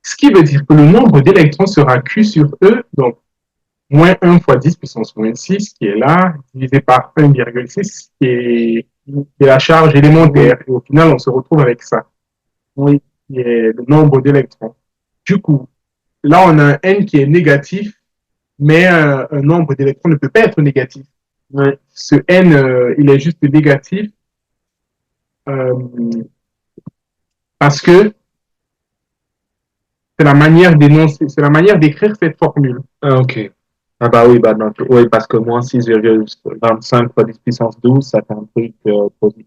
ce qui veut dire que le nombre d'électrons sera Q sur E, donc -1 fois 10 puissance -6, qui est là, divisé par 1,6, qui est la charge oui, élémentaire. Et au final, on se retrouve avec ça, oui, qui est le nombre d'électrons. Du coup, là, on a un N qui est négatif, mais un nombre d'électrons ne peut pas être négatif. oui, Ce N, il est juste négatif euh, parce que c'est la manière d'écrire cette formule. ah, ok. Ah bah oui, bah non, oui, parce que moins 6,25 fois 10 puissance 12, ça fait un truc positif.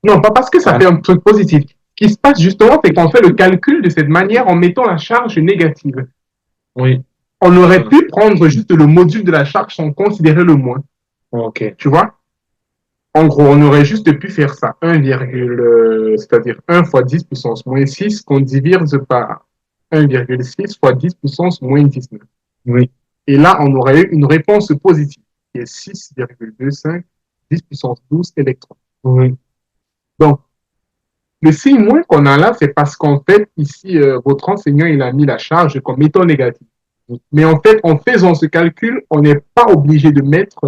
Non, pas parce que ça Ah, fait un truc positif. Ce qui se passe justement, c'est qu'on fait le calcul de cette manière en mettant la charge négative. oui, On aurait ah, pu prendre juste le module de la charge sans considérer le moins. ok, Tu vois? En gros, on aurait juste pu faire ça. C'est-à-dire 1 fois 10 puissance -6 qu'on divise par 1,6 fois 10 puissance -19. oui, Et là, on aurait eu une réponse positive, qui est 6,25 10 puissance 12 électrons. oui, Donc, le signe moins qu'on a là, c'est parce qu'en fait, ici, votre enseignant, il a mis la charge comme étant négative. Mais en fait, en faisant ce calcul, on n'est pas obligé de mettre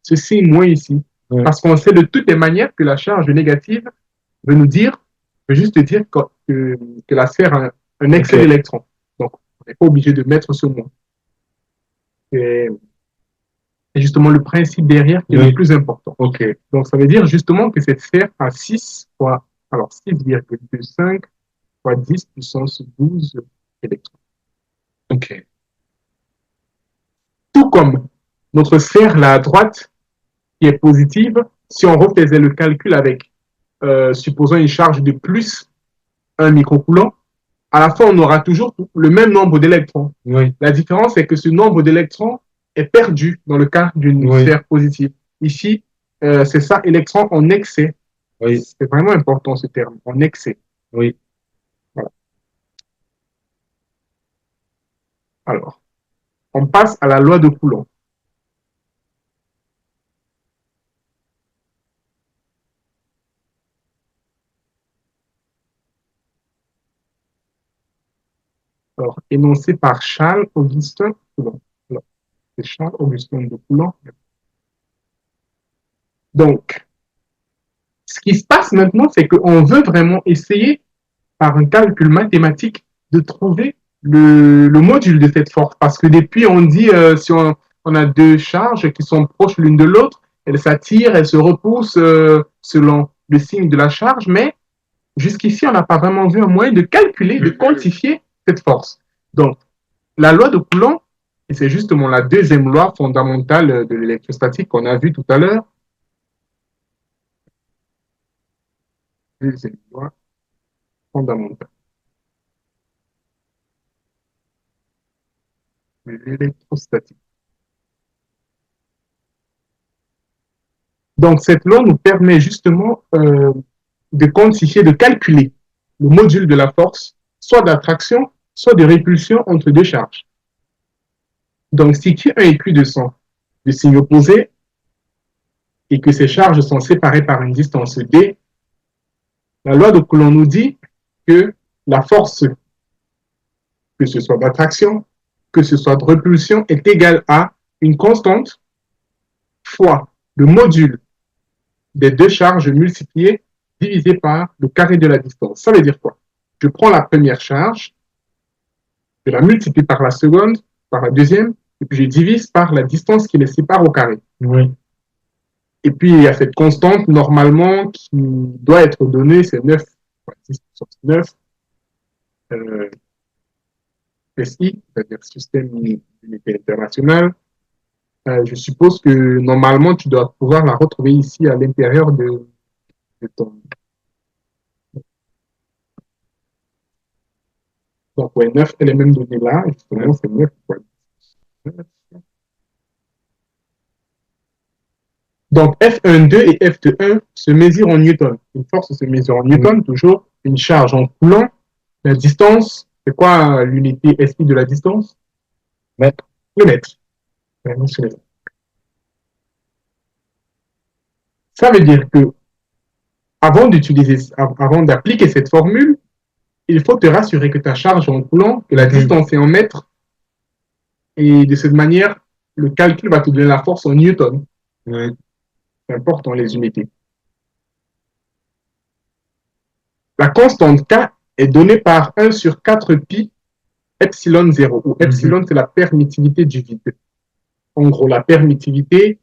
ce signe moins ici. oui, Parce qu'on sait de toutes les manières que la charge négative veut juste dire que la sphère a un excès ok, d'électrons. Donc, on n'est pas obligé de mettre ce moins. Et c'est justement le principe derrière qui est le oui, plus important. ok, Donc, ça veut dire justement que cette sphère a 6 fois, alors 6,25 fois 10 puissance 12 électrons. OK. Tout comme notre sphère, là, à droite, qui est positive, si on refaisait le calcul avec, supposons, une charge de plus 1 microcoulomb, à la fin, on aura toujours le même nombre d'électrons. Oui. La différence, c'est que ce nombre d'électrons est perdu dans le cas d'une Oui. sphère positive. Ici, c'est ça, électrons en excès. Oui. C'est vraiment important ce terme, en excès. Oui. Voilà. Alors, on passe à la loi de Coulomb. Alors, énoncée par Charles-Augustin Coulomb. Alors, c'est Charles-Augustin de Coulomb. Donc, ce qui se passe maintenant, c'est qu'on veut vraiment essayer, par un calcul mathématique, de trouver le module de cette force. Parce que depuis, on dit, si on a deux charges qui sont proches l'une de l'autre, elles s'attirent, elles se repoussent selon le signe de la charge, mais jusqu'ici, on n'a pas vraiment vu un moyen de calculer, de quantifier cette force. Donc, la loi de Coulomb, et c'est justement la deuxième loi fondamentale de l'électrostatique qu'on a vue tout à l'heure, deuxième loi fondamentale de l'électrostatique. Donc, cette loi nous permet justement de quantifier, de calculer le module de la force, soit d'attraction, soit de répulsion entre deux charges. Donc, si Q1 et Q2 sont de signes opposés et que ces charges sont séparées par une distance D, la loi de Coulomb nous dit que la force, que ce soit d'attraction, que ce soit de répulsion, est égale à une constante fois le module des deux charges multipliées divisé par le carré de la distance. Ça veut dire quoi? Je prends la première charge, je la multiplie par la seconde, par la deuxième, et puis je divise par la distance qui les sépare au carré. Oui. Et puis, il y a cette constante, normalement, qui doit être donnée, c'est 9, 10 puissance 9, SI, c'est-à-dire système d'unité internationale. Je suppose que normalement, tu dois pouvoir la retrouver ici à l'intérieur de ton. Donc, ouais, 9, elle est même donnée là, justement, c'est 9 fois 10. Donc, F1,2 et F2,1 se mesurent en newton. Une force se mesure en newton, toujours. Une charge en coulomb. La distance, c'est quoi l'unité SI de la distance? Mètre. Le mètre. Ça veut dire que avant d'appliquer cette formule, il faut te rassurer que ta charge en coulomb, que la distance est en mètres, et de cette manière, le calcul va te donner la force en newton. Oui. C'est important, les unités. La constante K est donnée par 1 sur 4 pi epsilon 0, où epsilon, c'est la permittivité du vide. En gros, la permittivité,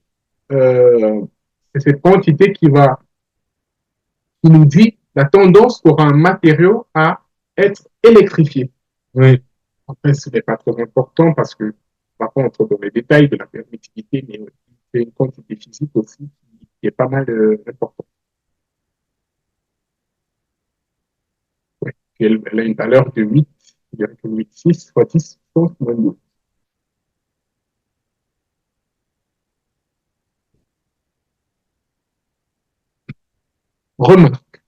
c'est cette quantité qui nous dit la tendance qu'aura un matériau à être électrifié. Oui. Après, ce n'est pas trop important parce que, par contre, dans les détails de la permittivité, mais c'est une quantité physique aussi qui est pas mal importante. Ouais. Elle a une valeur de 8,86 fois 10 puissance moins 12. Remarque,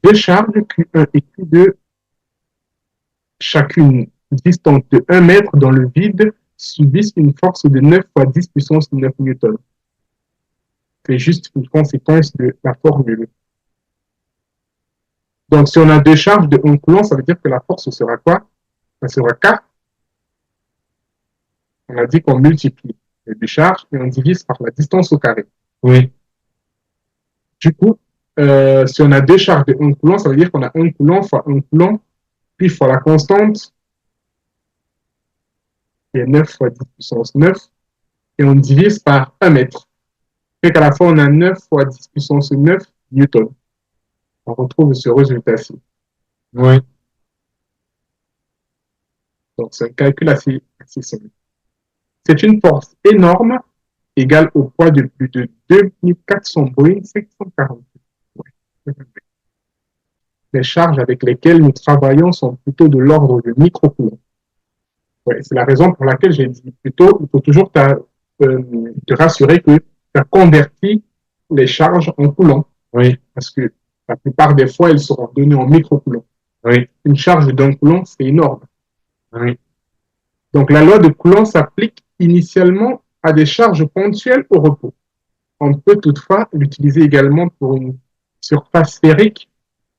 deux charges Q1 et Q2, chacune distante de 1 mètre dans le vide, subissent une force de 9 fois 10 puissance 9 newtons. C'est juste une conséquence de la formule. Donc, si on a deux charges de 1 coulomb, ça veut dire que la force sera quoi? Ça sera K. On a dit qu'on multiplie les deux charges et on divise par la distance au carré. Oui. Du coup, si on a deux charges de 1 coulomb, ça veut dire qu'on a 1 coulomb fois 1 coulomb, puis fois la constante, qui est 9 fois 10 puissance 9, et on divise par 1 mètre. Et qu'à la fois, on a 9 fois 10 puissance 9 newtons. On retrouve ce résultat-ci. Oui. Donc, c'est un calcul assez simple. C'est une force énorme, égale au poids de plus de 2400 Boeing 740. Ouais. Les charges avec lesquelles nous travaillons sont plutôt de l'ordre de microcoulombs. Ouais, c'est la raison pour laquelle j'ai dit plutôt, il faut toujours te rassurer que tu as converti les charges en coulombs. Oui, Parce que la plupart des fois, elles seront données en microcoulombs. oui, Une charge d'un coulomb, c'est énorme. oui, Donc, la loi de Coulomb s'applique initialement à des charges ponctuelles au repos. On peut toutefois l'utiliser également pour une surface sphérique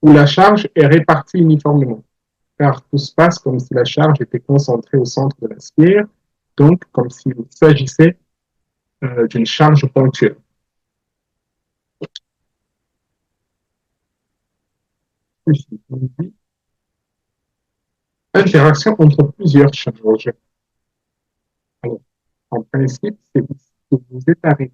où la charge est répartie uniformément, car tout se passe comme si la charge était concentrée au centre de la sphère, donc comme s'il s'agissait d'une charge ponctuelle. Interaction entre plusieurs charges. Alors, en principe, c'est que vous êtes arrêté.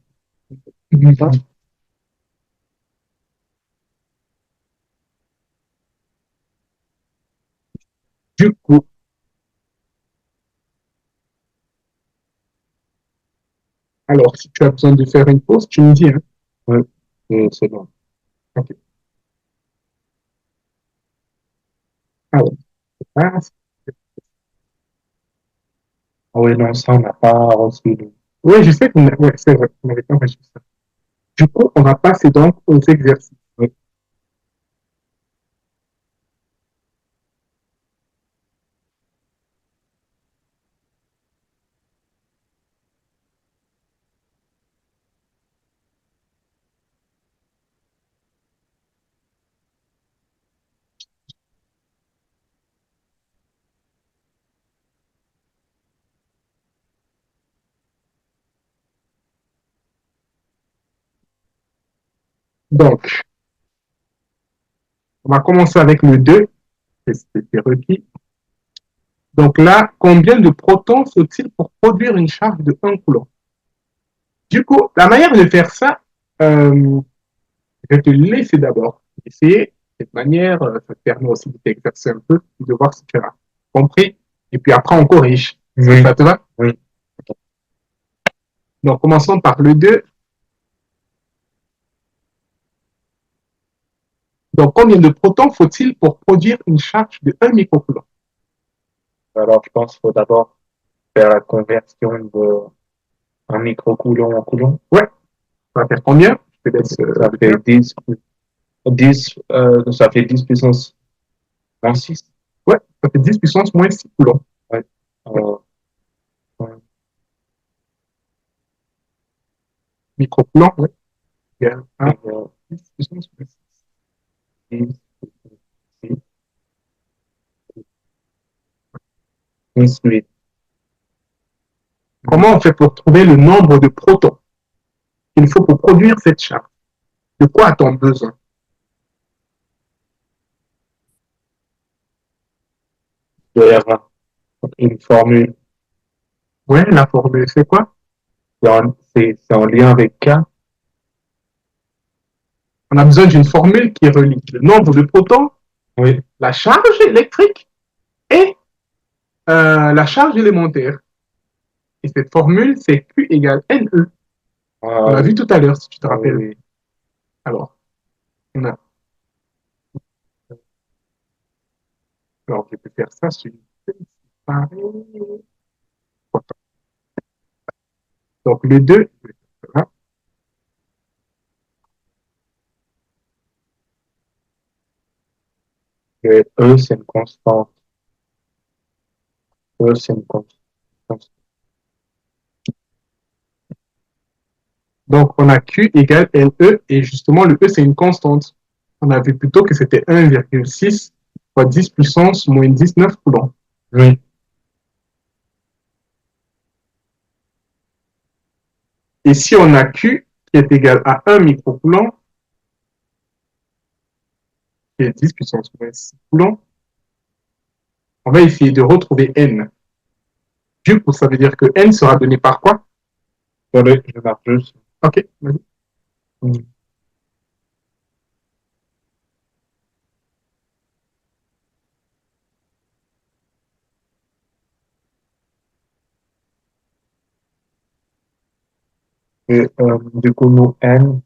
Du coup, alors, si tu as besoin de faire une pause, tu me dis, hein. oui, c'est bon. Ok. Alors, ah, Ah oui, non, ça, on n'a pas reçu. oui, je sais qu'on ouais, c'est vrai, on n'avait pas enregistré ça. Du coup, on va passer donc aux exercices. Oui. Donc, on va commencer avec le 2, c'était requis. Donc là, combien de protons faut-il pour produire une charge de 1 coulomb? Du coup, la manière de faire ça, je vais te laisser d'abord essayer. De cette manière, ça te permet aussi de t'exercer un peu, de voir si tu as compris. Et puis après, on corrige. Oui. Ça te va? Oui. Donc, commençons par le 2. Donc, combien de protons faut-il pour produire une charge de 1 microcoulomb? Alors, je pense qu'il faut d'abord faire la conversion de un microcoulomb en coulomb. Ouais, ça va faire combien? Je te laisse Ça le fait faire. 10, ça fait 10 puissance moins 6. Ouais, ça fait 10 puissance moins 6 coulombs. Ouais. Ouais. Ouais. Microcoulomb, ouais. Égale à Et, 10 puissance moins 6. 10, 10, 8. Comment on fait pour trouver le nombre de protons qu'il faut pour produire cette charge? De quoi a-t-on besoin? Il doit y avoir une formule. Ouais, la formule, c'est quoi? C'est en lien avec K. On a besoin d'une formule qui relie le nombre de protons, Oui. la charge électrique et la charge élémentaire. Et cette formule, c'est Q égale NE. On Ah l'a vu oui. tout à l'heure, si tu te Ah oui, rappelles. oui. Alors, on a, alors je peux faire ça sur une feuille séparée. Donc, le 2, voilà. Et E, c'est une constante. E, c'est une constante. Donc, on a Q égale NE et justement, le E, c'est une constante. On a vu plutôt que c'était 1,6 fois 10 puissance moins 19 coulombs. Oui. Et si on a Q qui est égal à 1 microcoulomb, qui est 10 puissance moins 6 coulombs, on va essayer de retrouver N. Du coup, ça veut dire que N sera donné par quoi? Attendez, je marque juste. Ok, vas-y. Et, du coup, nous, n,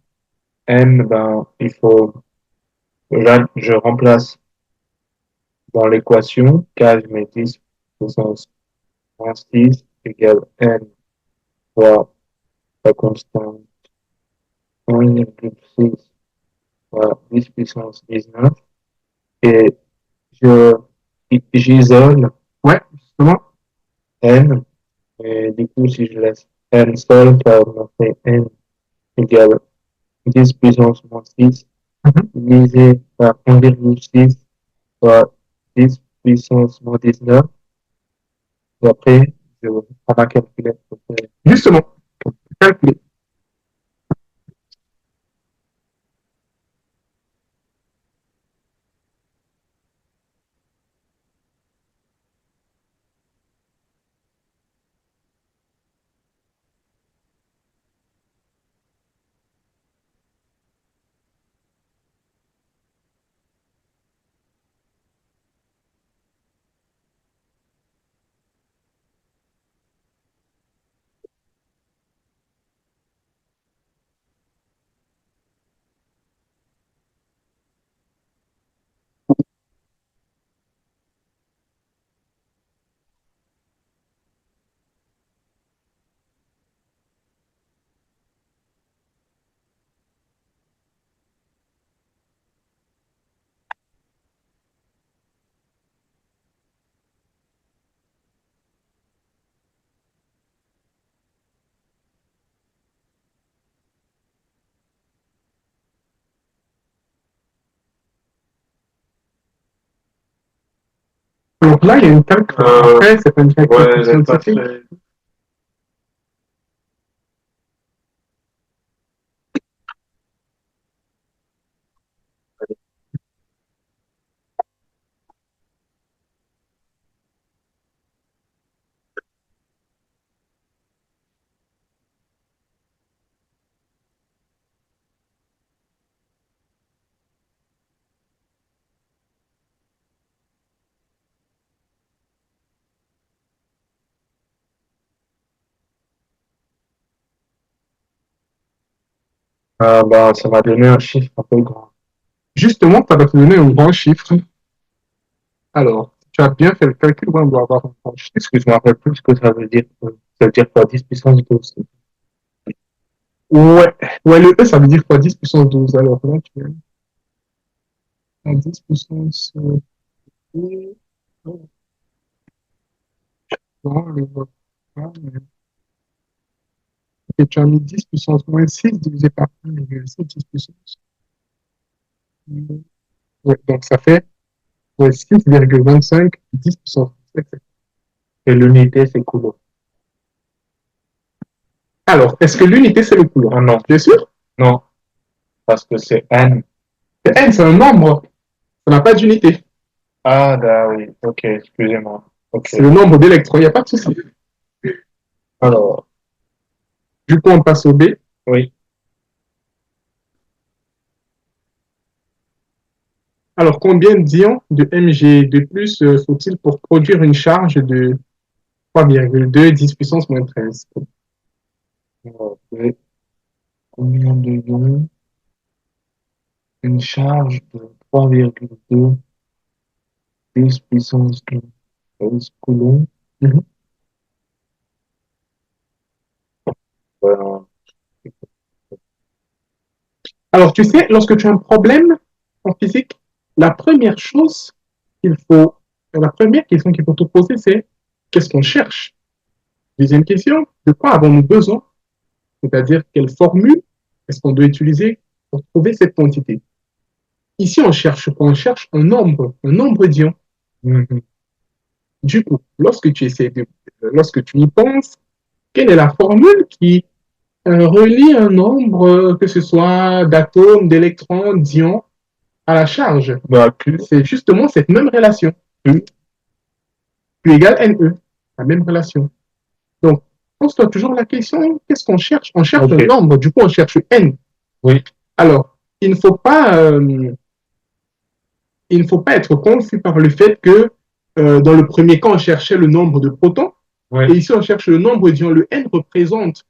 ben, il faut, là, je remplace dans l'équation, k, je mets 10 puissance moins 6 égale n fois la constante 1,6 fois 10 puissance 19. Et je, j'isole Ouais, justement. n. Et du coup, si je laisse n seul, ça me fait n égale 10 puissance moins 6 Mhm. divisé par 1,6 fois 10 puissance moins 19. Et après, je prends ma calculette pour faire. Justement, calculer. Donc là, il y a une calcul. Après, c'est pas une calcul Ouais, scientifique. bah, ça m'a donné un chiffre un peu grand. Justement, ça va te donner un grand chiffre. Alors, tu as bien fait le calcul, ouais, on doit avoir un grand chiffre. Est-ce que je me rappelle plus ce que ça veut dire? Ça veut dire quoi? 10 puissance 12. Ouais, ouais, le E, ça veut dire quoi? 10 puissance 12. Alors là, tu as 10 puissance 12. Non, le voit pas, mais- Et tu as mis 10 puissance moins 6 divisé par 1,7, 10 puissance. Ouais, donc ça fait ouais, 6,25, 10 puissance 7. Et l'unité, c'est coulomb. Alors, est-ce que l'unité, c'est le coulomb? Ah non, Bien sûr. non, parce que c'est n. N, c'est un nombre. Ça n'a pas d'unité. Ah, bah oui, ok, excusez-moi. Ok. C'est le nombre d'électrons, il n'y a pas de souci. Alors, Du coup, on passe au B. oui, Alors, combien d'ions de Mg de plus faut-il pour produire une charge de 3,2 10 puissance moins 13? alors, oui. Combien de ions? Une charge de 3,2 10 puissance 13 coulombs. Mhm. Voilà. Alors, tu sais, lorsque tu as un problème en physique, la première chose qu'il faut, la première question qu'il faut te poser, c'est qu'est-ce qu'on cherche? Deuxième question, de quoi avons-nous besoin? C'est-à-dire, quelle formule est-ce qu'on doit utiliser pour trouver cette quantité? Ici, on cherche quoi? On cherche un nombre d'ions. Mhm. Du coup, lorsque tu y penses, quelle est la formule qui relie un nombre, que ce soit d'atomes, d'électrons, d'ions, à la charge? Bah, Q, C'est justement cette même relation. Q, Q égale NE, la même relation. Donc, pose-toi toujours la question, qu'est-ce qu'on cherche? On cherche un ok, nombre, du coup, on cherche N. oui, Alors, il ne faut pas être confus par le fait que dans le premier cas, on cherchait le nombre de protons, et oui, ici, on cherche le nombre d'ions. Le N représente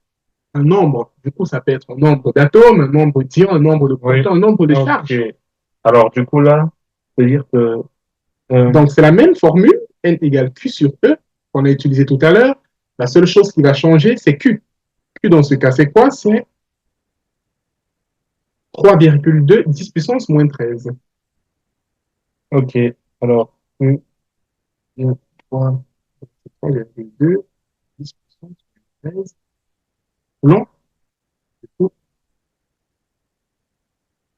un nombre. Du coup, ça peut être un nombre d'atomes, un nombre d'ions, un nombre de Oui. protons, un nombre de Ok. charges. Alors, du coup, là, c'est-à-dire que, Donc, c'est la même formule, N égale Q sur E, qu'on a utilisé tout à l'heure. La seule chose qui va changer, c'est Q. Q, dans ce cas, c'est quoi? C'est 3,2 10 puissance moins 13. ok. Alors, U, U, 3, 3,2 10 puissance moins 13. Non?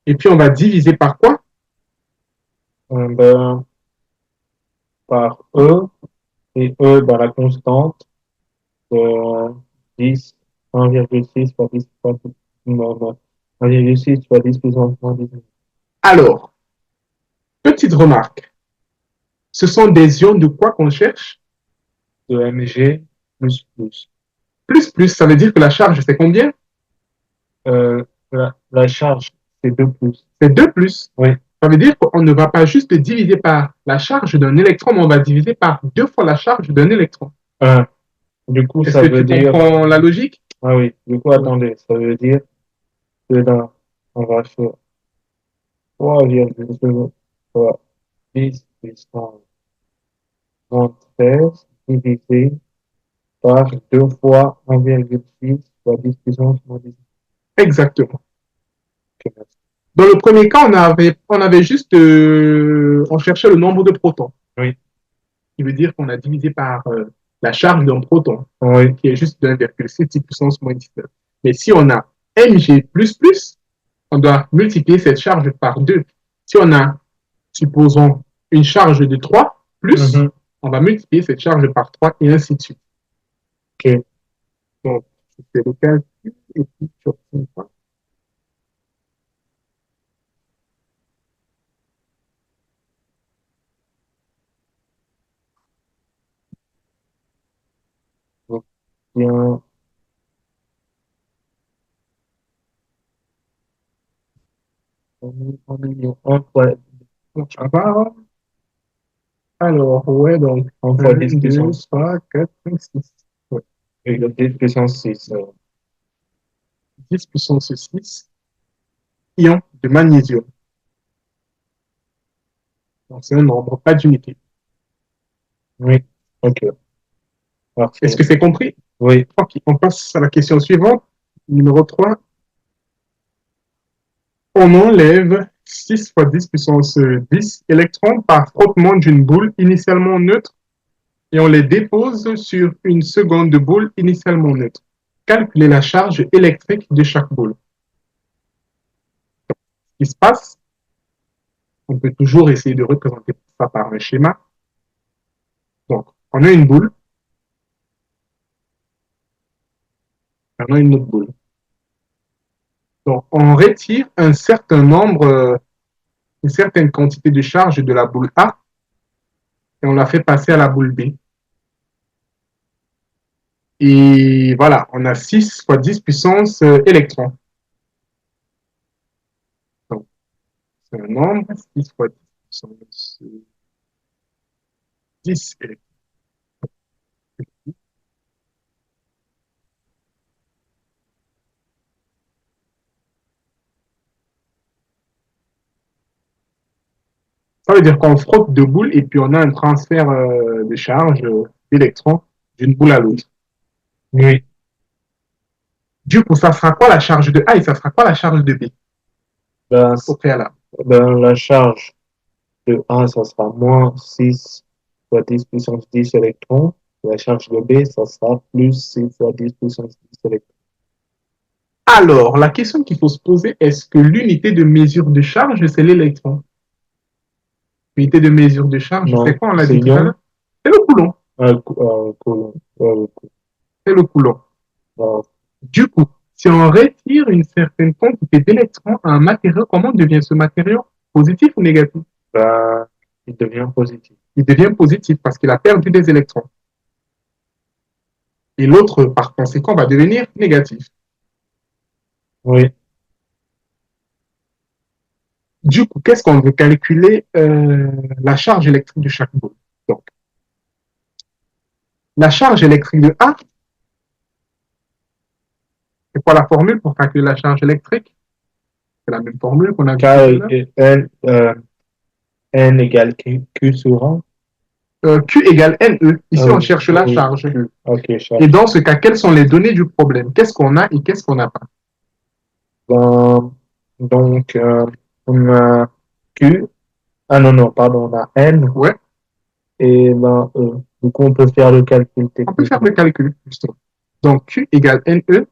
Et puis, on va diviser par quoi? ben, par E, et E dans la constante, euh, 10, 1,6 fois 10 fois 10, non, non, 1,6 fois 10 puissance moins 10 Alors, petite remarque. Ce sont des ions de quoi qu'on cherche? de Mg plus plus. Plus, ça veut dire que la charge, c'est combien? La charge, c'est 2 plus. C'est 2 plus. Oui. Ça veut dire qu'on ne va pas juste diviser par la charge d'un électron, mais on va diviser par 2 fois la charge d'un électron. Du coup, Est-ce ça que veut tu dire, comprends la logique? ah oui, du coup, attendez, ça veut dire que là, on va faire 3,2 fois 10 puissance moins 13 divisé par 2 fois 1,6 fois 10 puissance moins 10. Exactement. Dans le premier cas, on avait juste, on cherchait le nombre de protons, Oui, qui veut dire qu'on a divisé par la charge d'un proton, oui, qui est juste de 1,6 puissance moins 19. Mais si on a Mg++, on doit multiplier cette charge par 2. Si on a, supposons, une charge de 3 plus, mhm, on va multiplier cette charge par 3 et ainsi de suite. ok. Donc, c'est le calcul et puis tu obtiens ça. Donc, bien, on est en fois, Donc, ça va. Alors, ouais, donc, en fois 1, 10 2, puissance, 3, 4, 5, 6. Ouais. et le 10 puissance 6. 10 puissance 6 ions de magnésium. Donc, c'est un nombre, pas d'unité. Oui, ok, Est-ce parfait. que c'est compris? Oui, Ok, on passe à la question suivante. Numéro 3. On enlève 6 fois 10 puissance 10 électrons par frottement d'une boule initialement neutre et on les dépose sur une seconde boule initialement neutre. Calculez la charge électrique de chaque boule. Ce qui se passe, on peut toujours essayer de représenter ça par un schéma. Donc, on a une boule, on a une autre boule. Donc, on retire un certain nombre, une certaine quantité de charge de la boule A et on la fait passer à la boule B. Et voilà, on a 6 fois 10 puissance électrons. Donc, c'est un nombre, 6 fois 10 puissance 10 électrons. Ça veut dire qu'on frotte deux boules et puis on a un transfert de charge d'électrons d'une boule à l'autre. oui. Du coup, ça sera quoi la charge de A et ça sera quoi la charge de B Ben, au préalable? la charge de A, ça sera moins 6 fois 10 puissance 10 électrons. La charge de B, ça sera plus 6 fois 10 puissance 10 électrons. Alors, la question qu'il faut se poser, est-ce que l'unité de mesure de charge, c'est l'électron? L'unité de mesure de charge, c'est Non, quoi, on l'a c'est dit tout à ion, l'heure? C'est le coulomb. coulomb. C'est le coulomb. Euh, Du coup, si on retire une certaine quantité d'électrons à un matériau, comment devient ce matériau? Positif ou négatif? ben, il devient positif. Il devient positif parce qu'il a perdu des électrons. Et l'autre, par conséquent, va devenir négatif. Oui, Du coup, qu'est-ce qu'on veut calculer la charge électrique de chaque boule? Donc, la charge électrique de A, C'est quoi la formule pour calculer la charge électrique? C'est la même formule qu'on a vue tout K à l'heure. N égale Q sur 1. Q égale NE. Ici, Ah on oui, cherche la oui, charge. Q. Ok, Et charge. dans ce cas, quelles sont les données du problème? Qu'est-ce qu'on a et qu'est-ce qu'on n'a pas? Ben, donc, on a Q. Ah non, non, pardon, on a N Ouais, et ben, E. Du coup, on peut faire le calcul on peut faire le techniquement. calcul, justement. Donc, Q égale NE.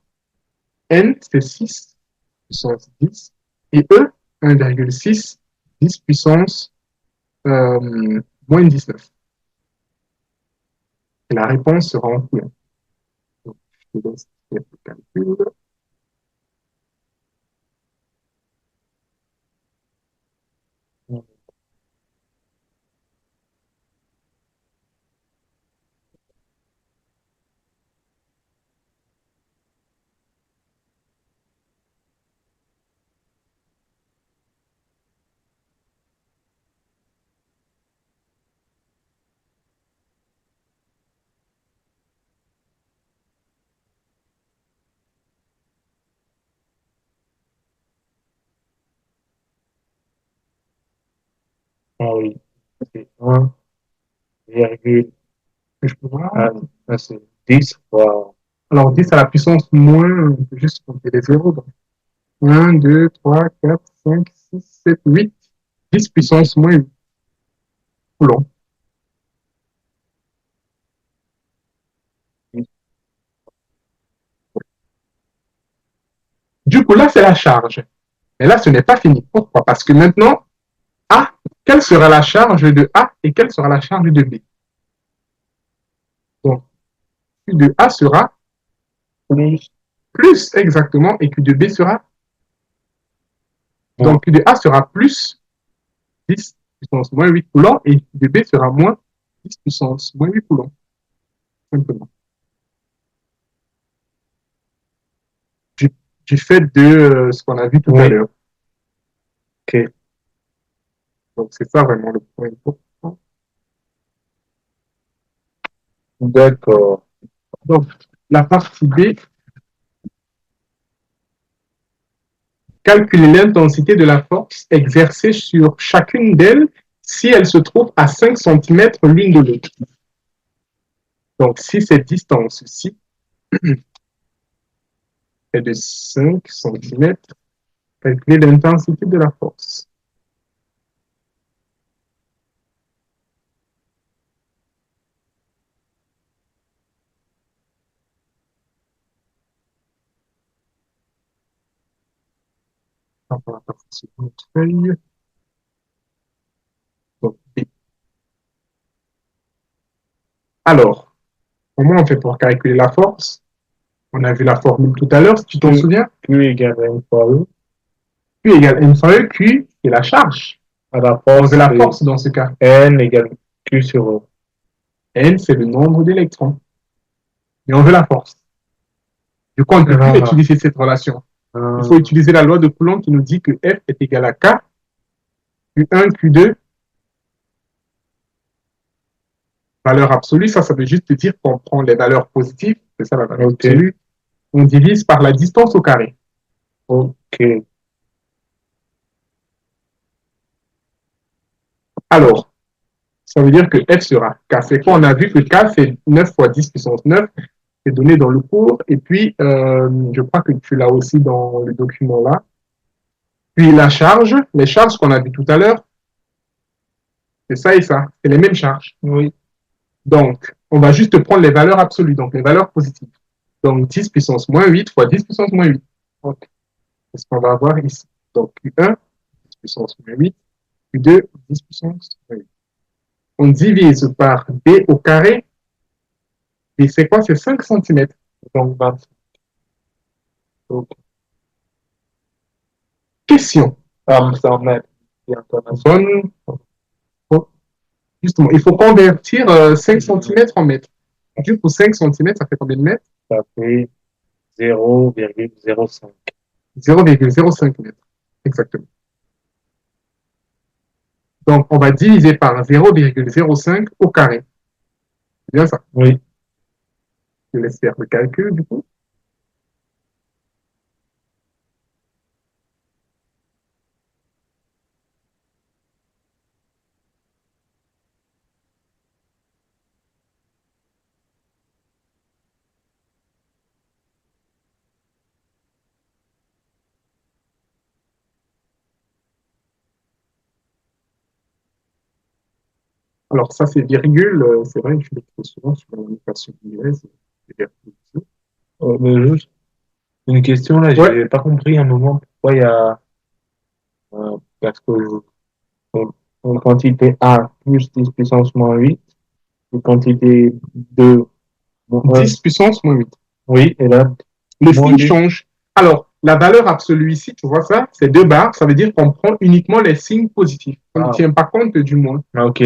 N, c'est 6 puissance 10. Et E, 1,6, 10 puissance moins 19. Et la réponse sera en coulomb. Donc, je te laisse faire le calcul. Ah oui, c'est 1, virgule, Je peux voir. c'est 10 fois. Alors, 10 à la puissance moins, on peut juste compter les zéros. Donc, 1, 2, 3, 4, 5, 6, 7, 8. 10 puissance moins 8 coulombs. Du coup, là, c'est la charge. Mais là, ce n'est pas fini. Pourquoi? Parce que maintenant, A, quelle sera la charge de A et quelle sera la charge de B? Donc, Q de A sera Plus. plus exactement et Q de B sera. Moins. Donc, Q de A sera plus 10 puissance moins 8 coulombs et Q de B sera moins 10 puissance moins 8 coulombs. Simplement. Du, du fait de ce qu'on a vu tout à Oui, l'heure. ok. Donc, c'est ça vraiment le point important. D'accord. Donc, la partie B, calculer l'intensité de la force exercée sur chacune d'elles si elles se trouvent à 5 cm l'une de l'autre. Donc, si cette distance-ci est de 5 cm, calculer l'intensité de la force. On va passer sur notre feuille. Donc, B. Alors, comment on fait pour calculer la force? On a vu la formule tout à l'heure, si tu t'en souviens. Q égale N fois E. Q égale M fois E, Q, c'est la charge. À la On force, veut la c'est force dans ce cas. N égale Q sur E. N, c'est le nombre d'électrons. Et on veut la force. Du coup, on ne peut plus Ah, utiliser cette relation. Il faut ah, utiliser la loi de Coulomb qui nous dit que F est égal à K, Q1, Q2, valeur absolue. Ça veut juste dire qu'on prend les valeurs positives, c'est ça la valeur ok, absolue, on divise par la distance au carré. ok. Alors, ça veut dire que F sera K. C'est quoi? On a vu que K, c'est 9 fois 10 puissance 9. C'est donné dans le cours. Et puis, je crois que tu l'as aussi dans le document là. Puis la charge, les charges qu'on a vues tout à l'heure, c'est ça et ça. C'est les mêmes charges. Oui, Donc, on va juste prendre les valeurs absolues, donc les valeurs positives. Donc, 10 puissance moins 8 fois 10 puissance moins 8. Okay. C'est ce qu'on va avoir ici. Donc, Q1, 10 puissance moins 8. Q2, 10 puissance moins 8. On divise par B au carré. Et c'est quoi? C'est 5 cm. donc 20. Ok. Question. Ah, ça en est. Bonne. Justement, il faut convertir 5 cm en mètres. Du coup, 5 cm, ça fait combien de mètres? Ça fait 0,05. 0,05 mètres. Exactement. Donc, on va diviser par 0,05 au carré. C'est bien ça. Oui, Je laisse faire le calcul, du coup. Alors ça, c'est virgule. C'est vrai que je l'écris souvent sur la notation anglaise. C'est virgule aussi. Mais juste une question là, Ouais, j'ai pas compris un moment pourquoi il y a parce que euh, une quantité A plus 10 puissance moins 8, une quantité 2 moins 1, 10 puissance moins 8. oui, et là, Le moins signe 10. change. Alors, la valeur absolue ici, tu vois ça, c'est deux barres. Ça veut dire qu'on prend uniquement les signes positifs. On ne Ah, tient pas compte du moins. ah, ok.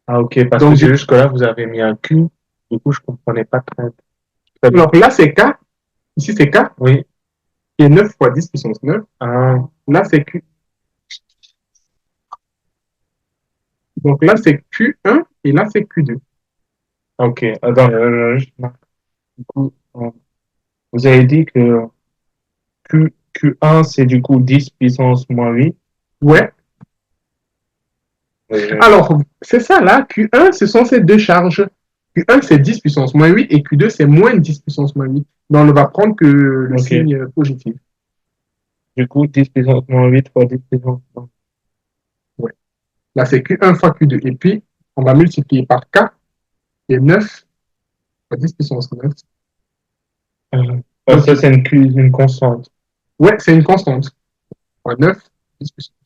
Ah, ok, parce que Donc, c'est juste que là, vous avez mis un Q, du coup, je comprenais pas très bien. alors là, c'est K. Ici, c'est K, Oui, qui est 9 fois 10 puissance 9. ah, Là, c'est Q. Donc là, c'est Q1 et là, c'est Q2. ok. Attends, du coup, vous avez dit que Q1, c'est du coup 10 puissance moins 8. Ouais. Euh, Alors, c'est ça là. Q1, ce sont ces deux charges. Q1, c'est 10 puissance moins 8 et Q2, c'est moins 10 puissance moins 8. Donc, on ne va prendre que le ok. signe positif. Du coup, 10 puissance moins 8 fois 10 puissance moins. Ouais. Là, c'est Q1 fois Q2. Et puis, on va multiplier par K, qui est 9 fois 10 puissance 9. Ah, Donc, ça, c'est une constante. ouais, c'est une constante. Fois 9, 10 puissance.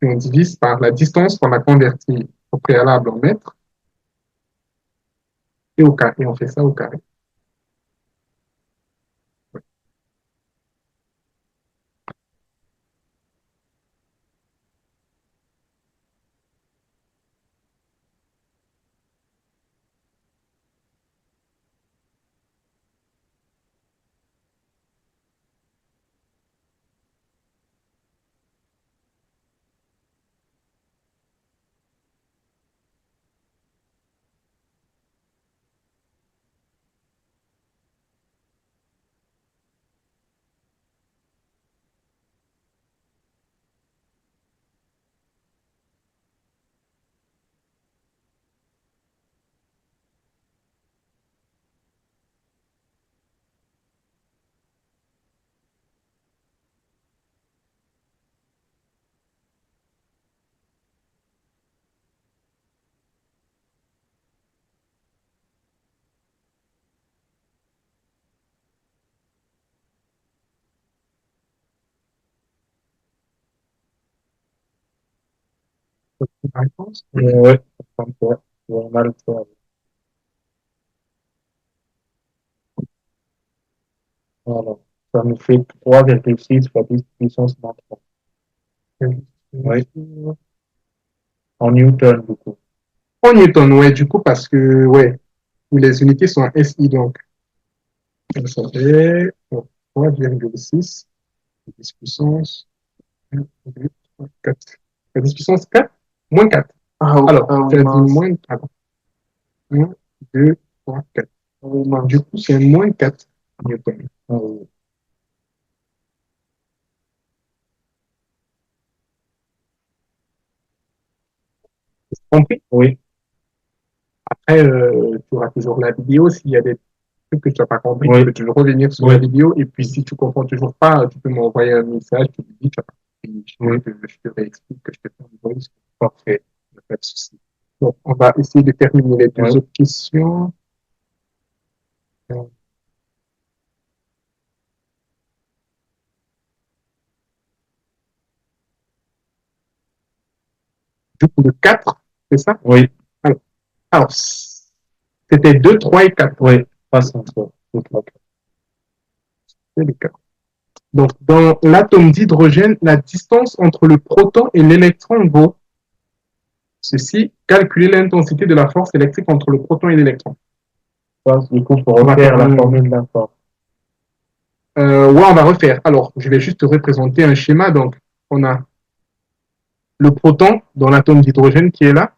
Puis, on divise par la distance qu'on a convertie au préalable en mètres et au carré. Et on fait ça au carré. La réponse? Ouais, ça me fait. On a le faire. Voilà. Ça nous fait 3,6 fois 10 puissance moins 3. Oui, en Newton, du coup. En Newton, ouais, du coup, parce que, ouais, les unités sont en SI, donc, ça fait 3,6, 10 puissance 1, 2, 3, 4. 10 puissance 4, moins 4. Alors, Ah oui, tu as dit mince. moins 4. 1, 2, 3, 4. Ah oui, Du mince. coup, c'est moins 4 Newton. Ah oui. Compris? Oui, Après, tu auras toujours la vidéo. S'il y a des trucs que tu n'as pas compris, tu oui, peux toujours revenir sur la oui, vidéo. Et puis, si tu ne comprends toujours pas, tu peux m'envoyer un message. Tu me dis, tu n'as pas compris. oui. Je te réexplique, que je te fais un voice. Parfait. Il n'y a pas de souci. Donc, on va essayer de terminer les deux Oui. autres questions. Du coup, le 4, c'est ça? Oui, Alors, alors, c'était 2, 3 et 4. oui, pas sans toi. C'est le 4. Donc, dans l'atome d'hydrogène, la distance entre le proton et l'électron vaut ceci. Calculer l'intensité de la force électrique entre le proton et l'électron. Du coup, pour On va faire refaire la un... formule d'un force. Ouais, on va refaire. Alors, je vais juste représenter un schéma. Donc, on a le proton dans l'atome d'hydrogène qui est là.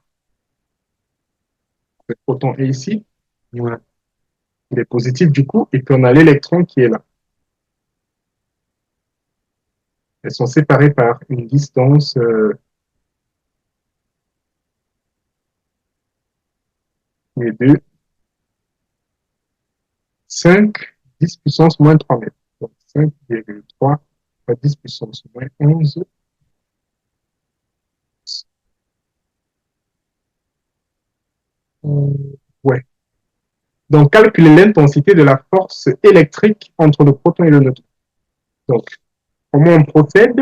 Le proton est ici. Ouais. Il est positif du coup. Et puis, on a l'électron qui est là. Elles sont séparées par une distance qui est de 5, 10 puissance moins 3 mètres. Donc, 5,3 fois 10 puissance moins 11. Ouais. Donc, calculer l'intensité de la force électrique entre le proton et le neutron. Donc, comment on procède?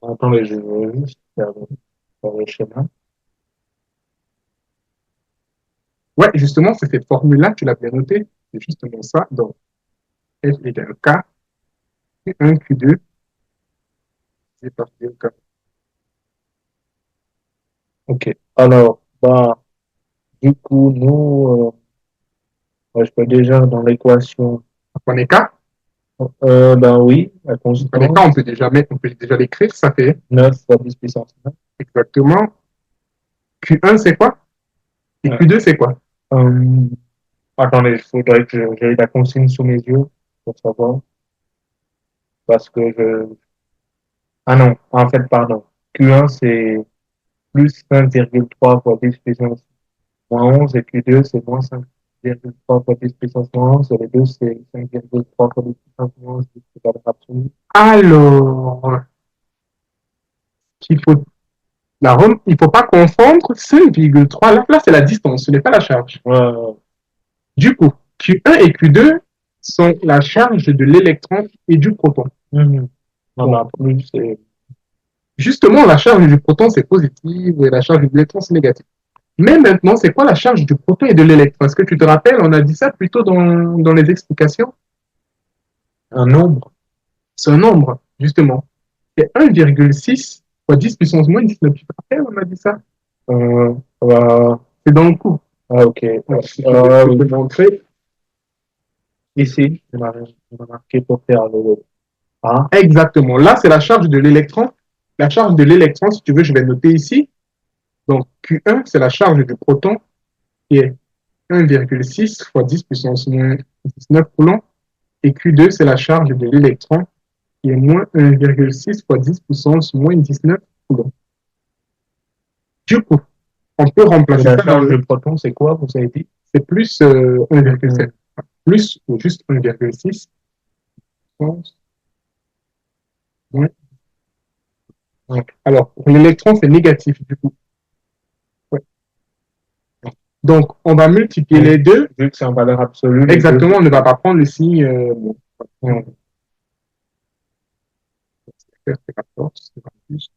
Attendez, je vais juste faire le schéma. Ouais, justement, c'est cette formule-là, tu l'as bien noté. C'est justement ça. Donc, F égale K, Q1, Q2, c'est parti au K. Ok. Alors, bah, du coup, nous, je peux déjà dans l'équation, On est K. ben oui, la On est K, constante, on peut déjà l'écrire. Ça fait 9 fois 10 puissance 9. exactement. Q1, c'est quoi? Et Euh, Q2, c'est quoi? euh, attendez, il faudrait que j'aie la consigne sous mes yeux pour savoir, parce que je... Ah non, en fait, pardon. Q1, c'est plus 5,3 fois 10 puissance moins 11 et Q2, c'est moins 5,3 fois 10 puissance moins 11 et les deux, c'est 5,3 fois 10 puissance moins 11, c'est valeur absolue. Alors, il faut, il faut pas confondre 5,3. Là, c'est la distance, ce n'est pas la charge. Ouais, Du coup, Q1 et Q2 sont la charge de l'électron et du proton. mhm. On Bon, a plus, c'est... justement, la charge du proton, c'est positive et la charge de l'électron, c'est négatif. Mais maintenant, c'est quoi la charge du proton et de l'électron? Est-ce que tu te rappelles, on a dit ça plutôt dans les explications? Un nombre. C'est un nombre, justement. C'est 1,6 fois 10 puissance moins 19. Tu te rappelles, on a dit ça? Euh, euh, C'est dans le cours. ok. Ouais, si tu veux, je peux Oui. te montrer. Ici, on a marqué pour faire le A. Exactement. Là, c'est la charge de l'électron. La charge de l'électron, si tu veux, je vais noter ici. Donc, Q1, c'est la charge du proton qui est 1,6 fois 10 puissance moins 19 coulombs. Et Q2, c'est la charge de l'électron qui est moins 1,6 fois 10 puissance moins 19 coulombs. Du coup, on peut Et remplacer la ça dans charge le... du proton, c'est quoi, vous avez dit? C'est plus 1,7. Plus ou juste 1,6. Alors, pour l'électron, c'est négatif, du coup. Ouais. Donc, on va multiplier Donc, les deux. vu que c'est en valeur absolue, les deux, Exactement, c'est on ne va quoi? pas prendre le signe. Bon, on va faire c'est pas force, c'est pas plus.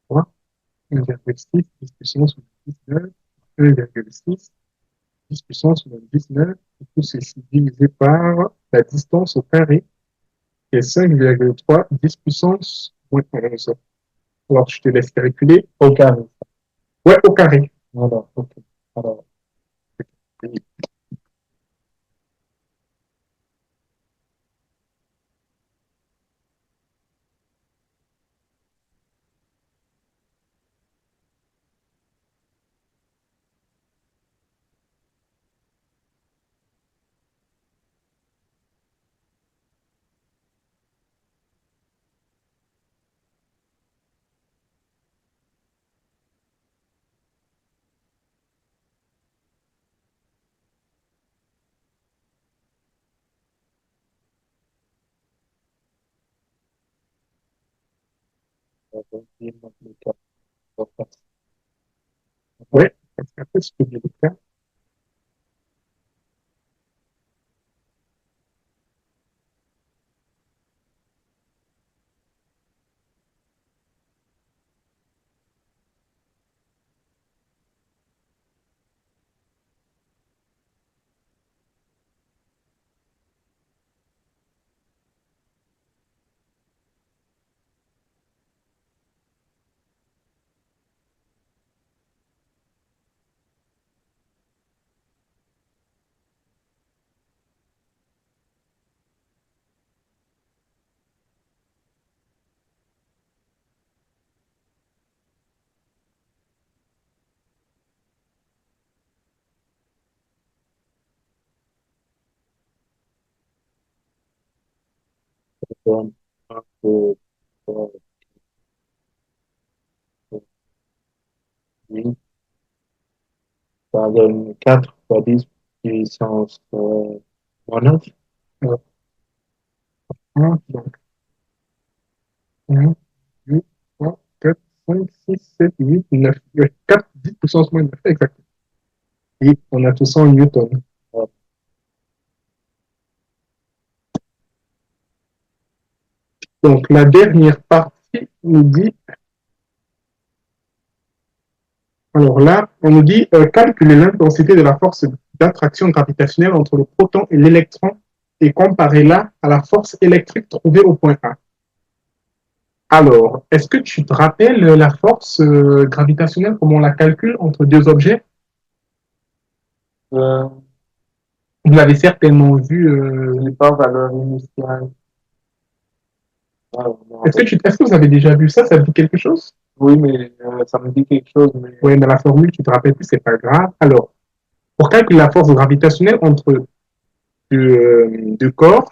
Ouais. 1,6, 10 puissance sur 19, 1,6, 10 puissance sur 19, et tout ceci divisé par la distance au carré, qui est 5,3, 10 puissance moins 11. Alors, je te laisse calculer. Au carré. Ouais, au carré. Voilà, ok. Alors, on va dire le cas. On va faire Ouais, parce qu'après, ce que je vais faire, un peu, euh, Oui, ça donne 4 fois 10 puissance moins 9. Euh, 1, donc 1, 2, 3, 4, 5, 6, 7, 8, 9. 4, 10 puissance moins 9, exactement. Et on a tout ça en newton. Donc, la dernière partie nous dit, alors là, on nous dit calculer l'intensité de la force d'attraction gravitationnelle entre le proton et l'électron et comparer-la à la force électrique trouvée au point A. Alors, est-ce que tu te rappelles la force gravitationnelle, comment on la calcule entre deux objets? Euh, Vous l'avez certainement vu. n'est pas valeur initiale. Ah, Est-ce que vous avez déjà vu ça? Ça vous dit quelque chose? oui, mais ça me dit quelque chose, mais Oui, mais la formule, tu te rappelles plus, c'est pas grave. Alors, pour calculer la force gravitationnelle entre deux corps,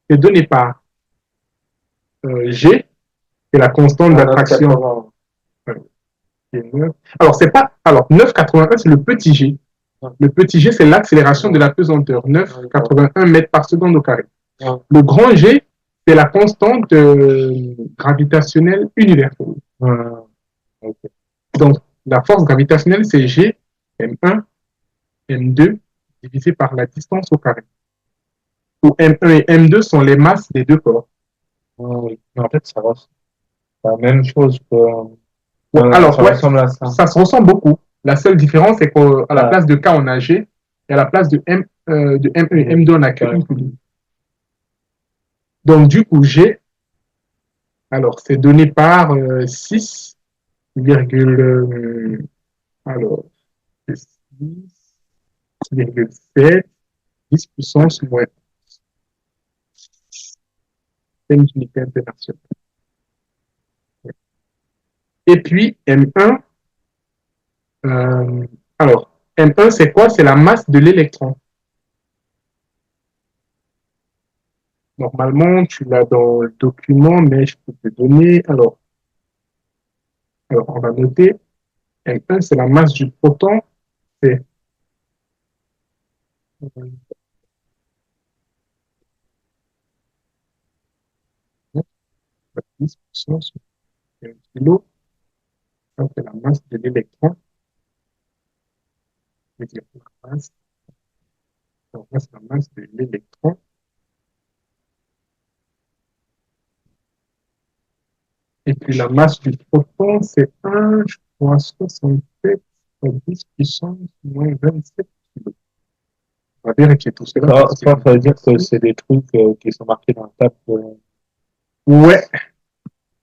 c'est donné par G, c'est la constante d'attraction. Alors, c'est pas. Alors, 9,81, c'est le petit G. Le petit G, c'est l'accélération de la pesanteur, 9,81 mètres par seconde au carré. Le grand G, c'est la constante gravitationnelle universelle. Okay. Donc, la force gravitationnelle, c'est G, M1, M2, divisé par la distance au carré. Où M1 et M2 sont les masses des deux corps. Oui, mais en fait, ça va. C'est la même chose que. Alors, ça ressemble à ça. Ça se ressemble beaucoup. La seule différence, c'est qu'à la place de K, on a G, et à la place de M1 et M2, on a K. Donc, du coup, G, alors, c'est donné par 6, alors, 6,7, 10 puissance moins 5 unités internationales. Et puis, M1, alors, M1, c'est quoi? C'est la masse de l'électron. Normalement, tu l'as dans le document, mais je peux te donner. Alors on va noter. M1, c'est la masse du proton. C'est 10 puissance 1 kg. Ça, c'est la masse de l'électron. Je veux dire la masse. Alors, là, c'est la masse de l'électron. Et puis la masse du proton, c'est 1, je crois, 67 fois 10 puissance moins 27 kg. On va vérifier tout cela. Ça veut dire que c'est des trucs qui sont marqués dans le table. Ouais.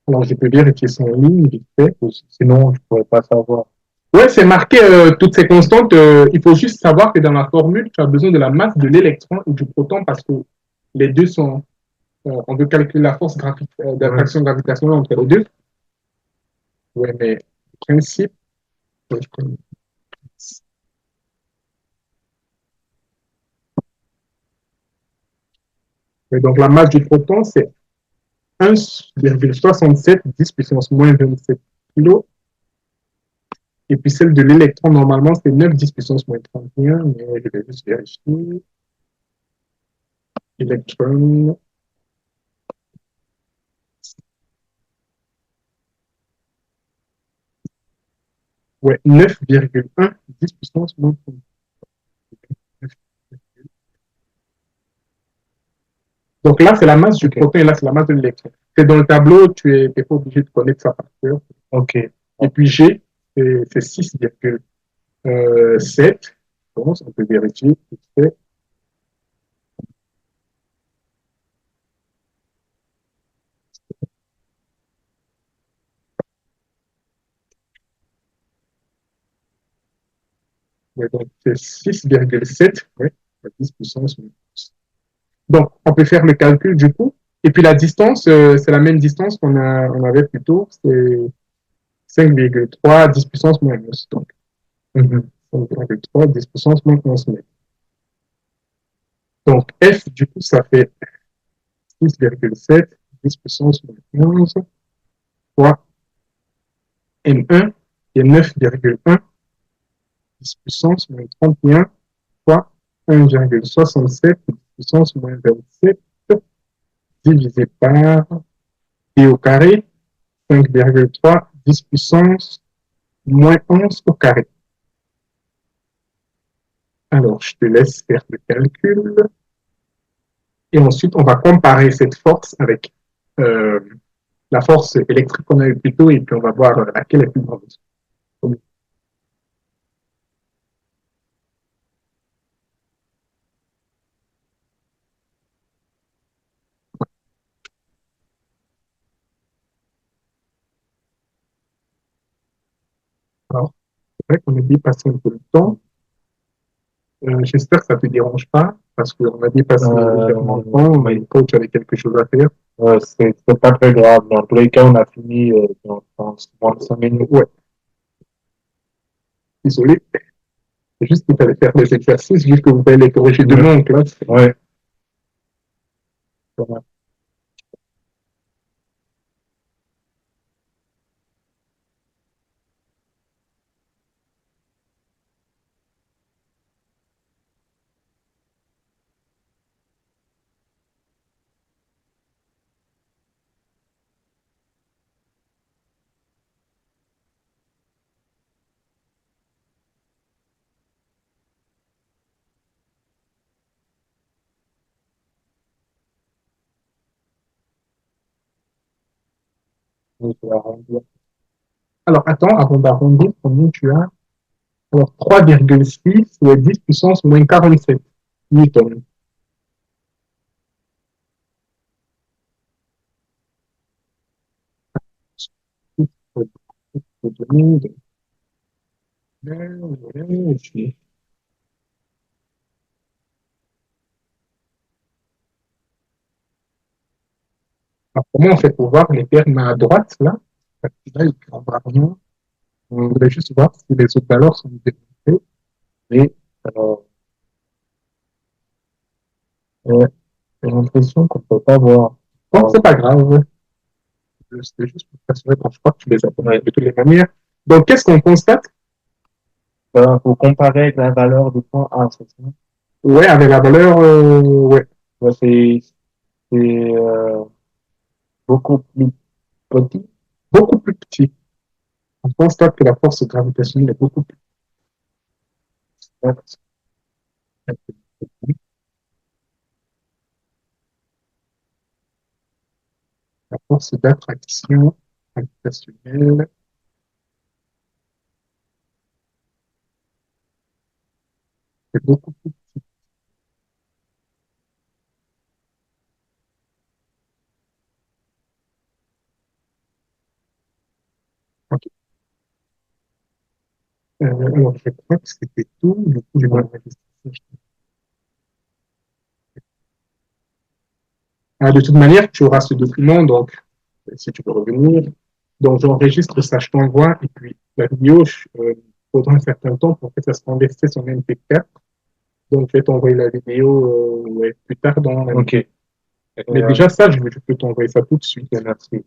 Alors, je peux vérifier son ligne, vite fait. Sinon, je ne pourrais pas savoir. Ouais, c'est marqué toutes ces constantes. Il faut juste savoir que dans la formule, tu as besoin de la masse de l'électron et du proton parce que les deux sont. On veut calculer la force d'attraction gravitationnelle entre les deux. Ouais, mais le principe. Et donc, la masse du proton, c'est 1,67 10 puissance moins 27 kg. Et puis celle de l'électron, normalement, c'est 9 10 puissance moins 31. Mais je vais juste vérifier. Électron. Ouais, 9,1 10 puissance moins 31. Donc là, c'est la masse du proton et là, c'est la masse de l'électron. C'est dans le tableau, tu n'es pas obligé de connaître ça par cœur. OK. Et puis G, c'est 6,7. Bon, on peut vérifier. Ouais, donc c'est 6,7. Ouais, 10 puissance. Donc, on peut faire le calcul du coup. Et puis la distance, c'est la même distance on avait plus tôt. C'est 5,3 10 puissance moins 11. Donc, 5,3 10 puissance moins 11 mètres. Donc, F, du coup, ça fait 6,7 10 puissance moins 11 fois M1. qui est 9,1 10 puissance moins 31 fois 1,67 10 puissance moins 27 divisé par p au carré 5,3 10 puissance moins 11 au carré. Alors, je te laisse faire le calcul. Et ensuite, on va comparer cette force avec euh, la force électrique qu'on a eue plus tôt et puis on va voir laquelle est plus grande. Alors, c'est vrai qu'on a dépassé un peu le temps. J'espère que ça ne te dérange pas parce qu'on a dépassé légèrement le temps, mais le coach avait quelque chose à faire. C'est pas très grave. Dans tous les cas, on a fini dans moins de 5 minutes. Ouais, désolé. C'est juste qu'il fallait faire les exercices, vu que vous allez les corriger demain en classe. Ouais. Voilà. Alors, attends, avant d'arrondir, combien tu as? Alors, 3,6 ou 10 puissance moins 47 newtons. Alors, comment on fait pour voir les termes à droite, là? Là, il ne va rien. On voudrait juste voir si les autres valeurs sont développées. Et alors, j'ai l'impression qu'on ne peut pas voir. Bon, c'est pas grave. C'était juste pour t'assurer quand je crois que tu les as de toutes les manières. Donc, qu'est-ce qu'on constate? Il faut comparer avec la valeur du point A, c'est ça? Ouais, avec la valeur, ouais, Ouais, c'est beaucoup plus petit. beaucoup plus petit. On constate que la force gravitationnelle est beaucoup plus petite. La force d'attraction gravitationnelle est beaucoup plus petite. Ok. Alors, je crois que c'était tout. Du coup, je vais enregistrer ça. Ah, de toute manière, tu auras ce document, donc, si tu peux revenir. Donc, j'enregistre ça, je t'envoie, et puis la vidéo, faudra un certain temps pour que ça se renverse en MP4. Donc, je vais t'envoyer la vidéo ouais, plus tard dans la Ok. Mais déjà, ça, je peux t'envoyer ça tout de suite. Merci.